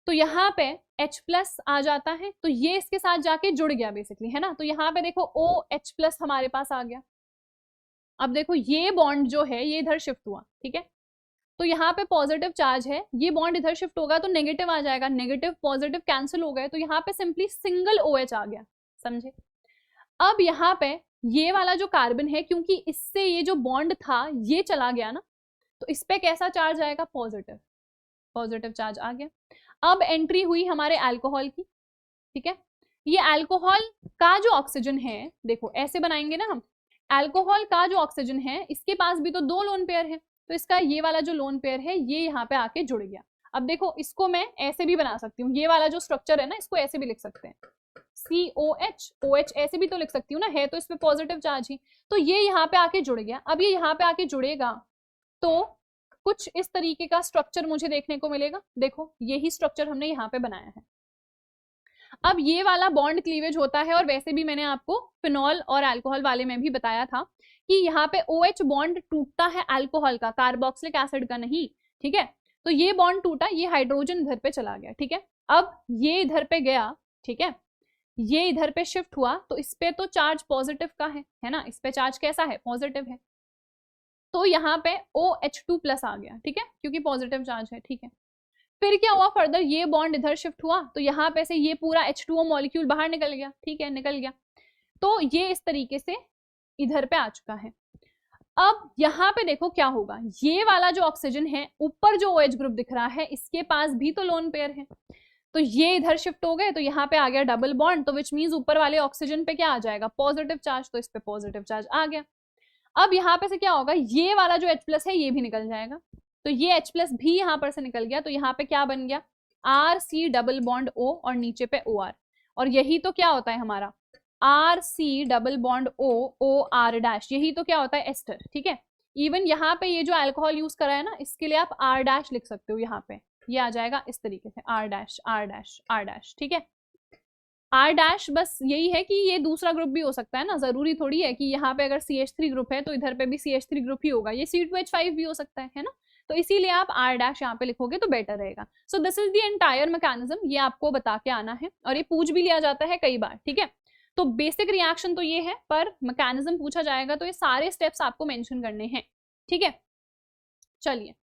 S1: तो यहाँ पे H+ आ जाता है, तो ये इसके साथ जाके जुड़ गया बेसिकली, है ना। तो यहाँ पे देखो OH+ हमारे पास आ गया। अब देखो ये बॉन्ड जो है ये इधर शिफ्ट हुआ, ठीक है। तो यहाँ पे पॉजिटिव चार्ज है, ये बॉन्ड इधर शिफ्ट होगा तो नेगेटिव आ जाएगा, नेगेटिव पॉजिटिव कैंसिल हो गए, तो यहाँ पे सिंपली सिंगल OH आ गया, समझे। अब यहाँ पे ये वाला जो कार्बन है, क्योंकि इससे ये जो बॉन्ड था ये चला गया ना, तो इस पे कैसा चार्ज आएगा, पॉजिटिव, पॉजिटिव चार्ज आ गया। अब एंट्री हुई हमारे अल्कोहल की, ठीक है। ये अल्कोहल का जो ऑक्सीजन है, देखो ऐसे बनाएंगे ना हम, अल्कोहल का जो ऑक्सीजन है इसके पास भी तो 2 लोन पेयर है, तो इसका ये वाला जो लोन पेयर है ये यहाँ पे आके जुड़ गया। अब देखो इसको मैं ऐसे भी बना सकती हूँ, ये वाला जो स्ट्रक्चर है ना इसको ऐसे भी लिख सकते हैं, COH, OH ऐसे भी तो लिख सकती हूँ ना, है तो इस पे पॉजिटिव चार्ज ही, तो ये यहाँ पे आके जुड़ गया। अब ये यहाँ पे आके जुड़ेगा तो कुछ इस तरीके का स्ट्रक्चर मुझे देखने को मिलेगा, देखो यही स्ट्रक्चर हमने यहाँ पे बनाया है। अब ये वाला बॉन्ड क्लीवेज होता है, और वैसे भी मैंने आपको फिनॉल और अल्कोहल वाले में भी बताया था कि यहाँ पे OH बॉन्ड टूटता है अल्कोहल का, कार्बोक्सिलिक एसिड का नहीं, ठीक है। तो ये बॉन्ड टूटा, ये हाइड्रोजन इधर पे चला गया, ठीक है। अब ये इधर पे गया, ठीक है, ये इधर पे शिफ्ट हुआ, तो इस पे तो चार्ज पॉजिटिव का है ना, इस पे चार्ज कैसा है, पॉजिटिव है, तो यहाँ पे OH2+ आ गया, ठीक है, क्योंकि पॉजिटिव चार्ज है, ठीक है। फिर क्या हुआ फर्दर, ये बॉन्ड इधर शिफ्ट हुआ, तो यहाँ पे से ये पूरा H2O मॉलिक्यूल बाहर निकल गया, ठीक है, निकल गया, तो ये इस तरीके से इधर पे आ चुका है। अब यहाँ पे देखो क्या होगा, ये वाला जो ऑक्सीजन है ऊपर जो OH ग्रुप दिख रहा है इसके पास भी तो लोन पेयर है, तो ये इधर शिफ्ट हो गए, तो यहाँ पे आ गया डबल बॉन्ड, तो विच मीन्स ऊपर वाले ऑक्सीजन पे क्या आ जाएगा, पॉजिटिव चार्ज, तो इस पे पॉजिटिव चार्ज आ गया। अब यहाँ पे से क्या होगा, ये वाला जो H+ है ये भी निकल जाएगा, तो ये H+ भी यहाँ पर से निकल गया, तो यहाँ पे क्या बन गया, RC डबल बॉन्ड O और नीचे पे OR, और यही तो क्या होता है हमारा RC double bond O OR', यही तो क्या होता है एस्टर, ठीक है। इवन यहाँ पे ये जो अल्कोहल यूज करा है ना इसके लिए आप R' लिख सकते हो, यहाँ पे ये आ जाएगा इस तरीके से R', ठीक है। R' बस यही है कि ये दूसरा ग्रुप भी हो सकता है ना, जरूरी थोड़ी है कि यहाँ पे अगर CH3 ग्रुप है तो इधर पे भी CH3 ग्रुप ही होगा, ये C2H5 भी हो सकता है ना, तो इसीलिए आप R' यहाँ पे लिखोगे तो बेटर रहेगा। सो this is the entire mechanism, ये आपको बता के आना है, और ये पूछ भी लिया जाता है कई बार, ठीक है। तो बेसिक रिएक्शन तो ये है, पर मैकेनिज्म पूछा जाएगा तो ये सारे स्टेप्स आपको मेंशन करने हैं, ठीक है। चलिए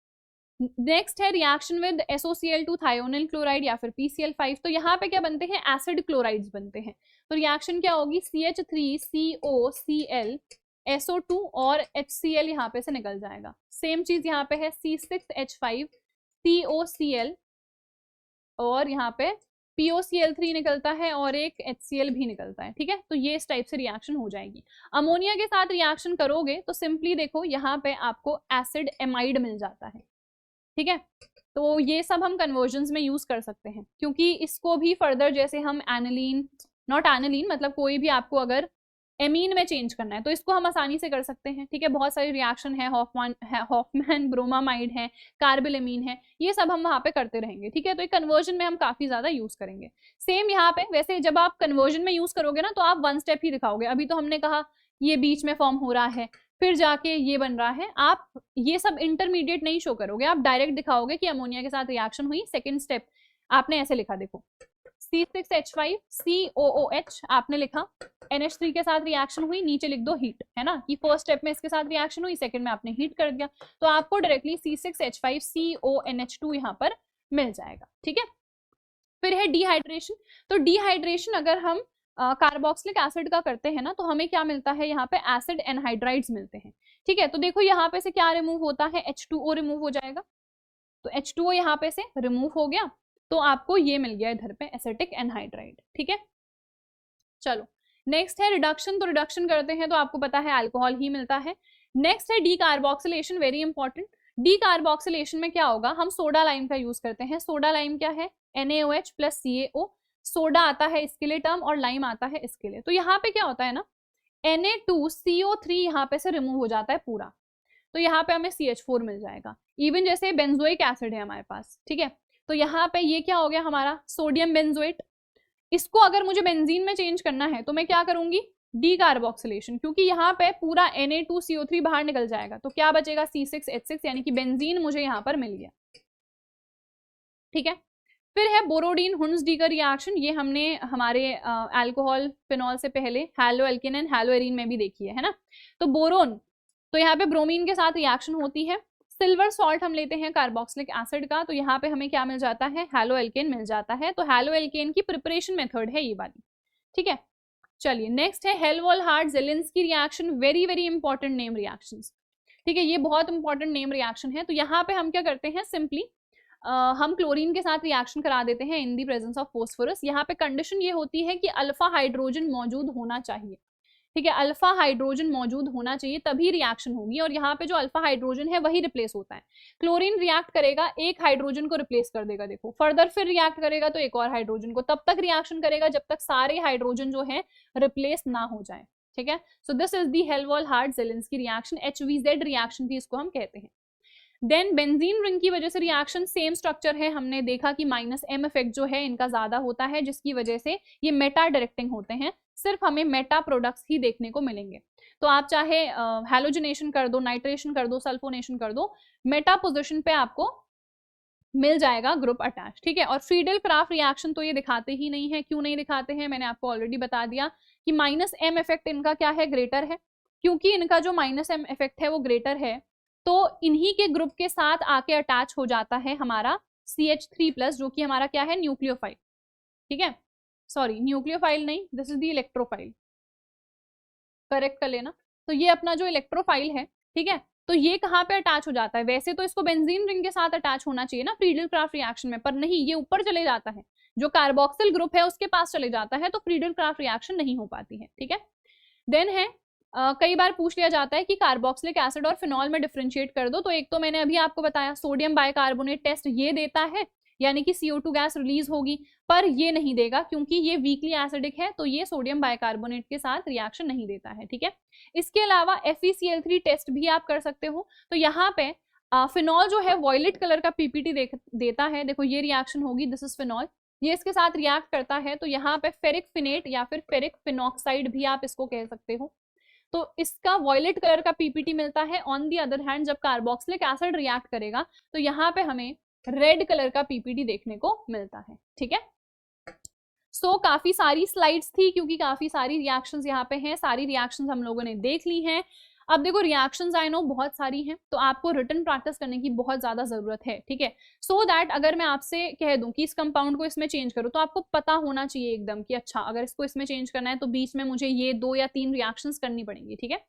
S1: नेक्स्ट है reaction with SOCl2 thionyl chloride या फिर PCl5, तो यहाँ पे क्या बनते हैं, एसिड क्लोराइड्स बनते हैं, तो रिएक्शन क्या होगी, CH3COCl SO2 और HCl यहाँ पे से निकल जाएगा। सेम चीज यहाँ पे है C6H5 COCl और यहाँ पे POCl3 निकलता है और एक HCl भी निकलता है, ठीक है। तो ये इस टाइप से रिएक्शन हो जाएगी। अमोनिया के साथ रिएक्शन करोगे तो सिंपली देखो यहाँ पे आपको एसिड एमाइड मिल जाता है, ठीक है। तो ये सब हम कन्वर्जन्स में यूज कर सकते हैं, क्योंकि इसको भी फर्दर जैसे हम एनिलीन, नॉट एनिलीन मतलब कोई भी आपको अगर एमीन में चेंज करना है तो इसको हम आसानी से कर सकते हैं, ठीक है। बहुत सारी रिएक्शन है, हॉफमैन ब्रोमामाइड है, कार्बिलेमीन है, ये सब हम वहां पे करते रहेंगे, ठीक है। तो एक कन्वर्जन में हम काफी ज्यादा यूज करेंगे। सेम यहाँ पे वैसे जब आप कन्वर्जन में यूज करोगे ना तो आप 1 स्टेप ही दिखाओगे, अभी तो हमने कहा ये बीच में फॉर्म हो रहा है फिर जाके ये बन रहा है, आप ये सब इंटरमीडिएट नहीं शो करोगे, आप डायरेक्ट दिखाओगे कि अमोनिया के साथ रिएक्शन हुई। सेकेंड स्टेप आपने ऐसे लिखा, देखो C6H5 COOH आपने लिखा, NH3 के साथ रिएक्शन हुई, नीचे लिख दो हीट, है ना, कि फर्स्ट स्टेप में इसके साथ रिएक्शन हुई, सेकंड में आपने हीट कर दिया, तो आपको डायरेक्टली C6H5 CONH2 यहाँ पर मिल जाएगा, ठीक है। फिर है डिहाइड्रेशन, तो डिहाइड्रेशन अगर हम कार्बोक्सिलिक एसिड का करते हैं ना तो हमें क्या मिलता है, यहाँ पे एसिड एनहाइड्राइड्स मिलते हैं, ठीक है। तो देखो यहाँ पे से क्या रिमूव होता है, H2O रिमूव हो जाएगा, तो H2O यहाँ पे से रिमूव हो गया, तो आपको ये मिल गया इधर पे एसिटिक एनहाइड्राइड, ठीक है। चलो नेक्स्ट है रिडक्शन, तो रिडक्शन करते हैं तो आपको पता है अल्कोहल ही मिलता है। नेक्स्ट है डीकार्बोक्सिलेशन, वेरी इंपॉर्टेंट। डीकार्बोक्सिलेशन में क्या होगा, हम सोडा लाइम का यूज करते हैं। सोडा लाइम क्या है, NaOH + CaO, सोडा आता है इसके लिए टर्म और लाइम आता है इसके लिए। तो यहाँ पे क्या होता है ना, Na2CO3 यहाँ पे से रिमूव हो जाता है पूरा, तो यहाँ पे हमें CH4 मिल जाएगा। इवन जैसे बेंजोइक एसिड है हमारे पास, ठीक है, तो यहाँ पे ये क्या हो गया हमारा सोडियम बेंजोएट, इसको अगर मुझे बेंजीन में चेंज करना है तो मैं क्या करूंगी, डीकार्बोक्सिलेशन, क्योंकि यहाँ पे पूरा Na2CO3 बाहर निकल जाएगा, तो क्या बचेगा C6H6, यानी कि बेंजीन मुझे यहाँ पर मिल गया, ठीक है। फिर है बोरोडीन हुन्स-डी का रिएक्शन, ये हमने हमारे अल्कोहल फिनॉल से पहले hello alkene and hello arene में भी देखी है ना। तो बोरोन, तो यहाँ पे ब्रोमीन के साथ रिएक्शन होती है। सिल्वर सॉल्ट हम लेते हैं कार्बोक्सिलिक एसिड का, तो यहाँ पे हमें क्या मिल जाता है, हैलो एल्केन मिल जाता है। तो हैलो एल्केन की प्रिपरेशन मेथड है ये वाली, ठीक है। चलिए नेक्स्ट है Hell Volhard Zelinsky reaction, very very important name reactions, ठीक है, ये बहुत इंपॉर्टेंट नेम रिएक्शन है। तो यहाँ पे हम क्या करते हैं, सिंपली हम क्लोरीन के साथ रिएक्शन करा देते हैं इन दी प्रेजेंस ऑफ फोस्फोरस। यहाँ पे कंडीशन ये होती है कि अल्फा हाइड्रोजन मौजूद होना चाहिए, ठीक है, अल्फा हाइड्रोजन मौजूद होना चाहिए तभी रिएक्शन होगी। और यहाँ पे जो अल्फा हाइड्रोजन है वही रिप्लेस होता है। क्लोरीन रिएक्ट करेगा, एक हाइड्रोजन को रिप्लेस कर देगा, देखो, फर्दर फिर रिएक्ट करेगा तो एक और हाइड्रोजन को, तब तक रिएक्शन करेगा जब तक सारे हाइड्रोजन जो है रिप्लेस ना हो जाए, ठीक है। So this is the Hell Volhard Zelinsky reaction, HVZ reaction भी इसको हम कहते हैं। देन बेंजीन रिंग की वजह से रिएक्शन, सेम स्ट्रक्चर है, हमने देखा कि -M इफेक्ट जो है इनका ज्यादा होता है, जिसकी वजह से ये मेटा डायरेक्टिंग होते हैं, सिर्फ हमें मेटा प्रोडक्ट्स ही देखने को मिलेंगे। तो आप चाहे हैलोजिनेशन कर दो, नाइट्रेशन कर दो, सल्फोनेशन कर दो, मेटा पोजिशन पे आपको मिल जाएगा ग्रुप अटैच, ठीक है। और फ्रीडल क्राफ्ट रिएक्शन तो ये दिखाते ही नहीं है, क्यों नहीं दिखाते हैं, मैंने आपको ऑलरेडी बता दिया कि -M इफेक्ट इनका क्या है, ग्रेटर है। क्योंकि इनका जो -M इफेक्ट है वो ग्रेटर है, तो इन्हीं के ग्रुप के साथ आके अटैच हो जाता है हमारा CH3+, जो कि हमारा क्या है, न्यूक्लियोफाइल, ठीक है, सॉरी न्यूक्लियोफाइल नहीं, this is the electrophile, correct कर लेना। तो ये अपना जो इलेक्ट्रोफाइल है, ठीक है, तो ये कहाँ पे अटैच हो जाता है, वैसे तो इसको बेंजीन रिंग के साथ अटैच होना चाहिए ना फ्रीडल क्राफ्ट रिएक्शन में, पर नहीं, ये ऊपर चले जाता है, जो कार्बोक्सिल ग्रुप है उसके पास चले जाता है, तो फ्रीडल क्राफ्ट रिएक्शन नहीं हो पाती है, ठीक है। देन है कई बार पूछ लिया जाता है कि कार्बोक्सिलिक एसिड और फिनॉल में डिफरेंशिएट कर दो, तो एक तो मैंने अभी आपको बताया सोडियम बाइकार्बोनेट टेस्ट ये देता है, यानी कि CO2 गैस रिलीज होगी, पर ये नहीं देगा क्योंकि ये वीकली एसिडिक है, तो ये सोडियम बाइकार्बोनेट के साथ रिएक्शन नहीं देता है, ठीक है। इसके अलावा FeCl3 टेस्ट भी आप कर सकते हो। तो यहाँ पे फिनॉल जो है वॉयलेट कलर का PPT देता है, देखो ये रिएक्शन होगी, दिस इज फिनॉल, ये इसके साथ रिएक्ट करता है, तो यहाँ पे फेरिक फिनेट या फिर फेरिक फिनॉक्साइड भी आप इसको कह सकते हो। तो इसका वॉयलेट कलर का PPT मिलता है। ऑन दी अदर हैंड जब कार्बोक्सिलिक एसिड रिएक्ट करेगा तो यहाँ पे हमें रेड कलर का PPT देखने को मिलता है, ठीक है। सो काफी सारी स्लाइड्स थी क्योंकि काफी सारी रिएक्शंस यहाँ पे हैं, सारी रिएक्शंस हम लोगों ने देख ली हैं। अब देखो रिएक्शंस आई नो बहुत सारी हैं, तो आपको रिटन प्रैक्टिस करने की बहुत ज्यादा जरूरत है, ठीक है। सो दैट अगर मैं आपसे कह दूं कि इस कंपाउंड को इसमें चेंज करो, तो आपको पता होना चाहिए एकदम कि अच्छा अगर इसको इसमें चेंज करना है तो बीच में मुझे ये 2 या 3 रिएक्शंस करनी पड़ेंगी, ठीक है।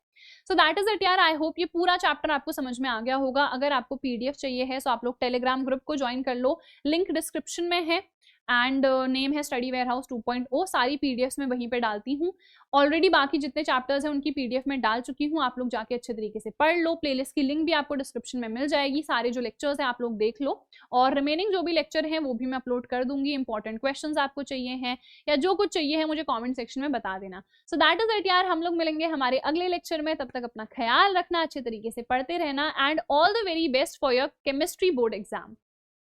S1: सो दैट इज इट यार, आई होप ये पूरा चैप्टर आपको समझ में आ गया होगा। अगर आपको PDF चाहिए है तो आप लोग टेलीग्राम ग्रुप को ज्वाइन कर लो, लिंक डिस्क्रिप्शन में है, एंड नेम है स्टडी वेयरहाउस 2.0, सारी PDFs में वहीं पे डालती हूँ। ऑलरेडी बाकी जितने चैप्टर्स हैं उनकी PDF में डाल चुकी हूँ, आप लोग जाके अच्छे तरीके से पढ़ लो। प्लेलिस्ट की लिंक भी आपको डिस्क्रिप्शन में मिल जाएगी, सारे जो लेक्चर्स हैं आप लोग देख लो, और रिमेनिंग जो भी लेक्चर हैं वो भी मैं अपलोड कर दूंगी। इंपॉर्टेंट क्वेश्चंस आपको चाहिए हैं या जो कुछ चाहिए है मुझे कॉमेंट सेक्शन में बता देना। सो दैट इज इट यार, हम लोग मिलेंगे हमारे अगले लेक्चर में, तब तक अपना ख्याल रखना, अच्छे तरीके से पढ़ते रहना, and all the very best for your chemistry board exam.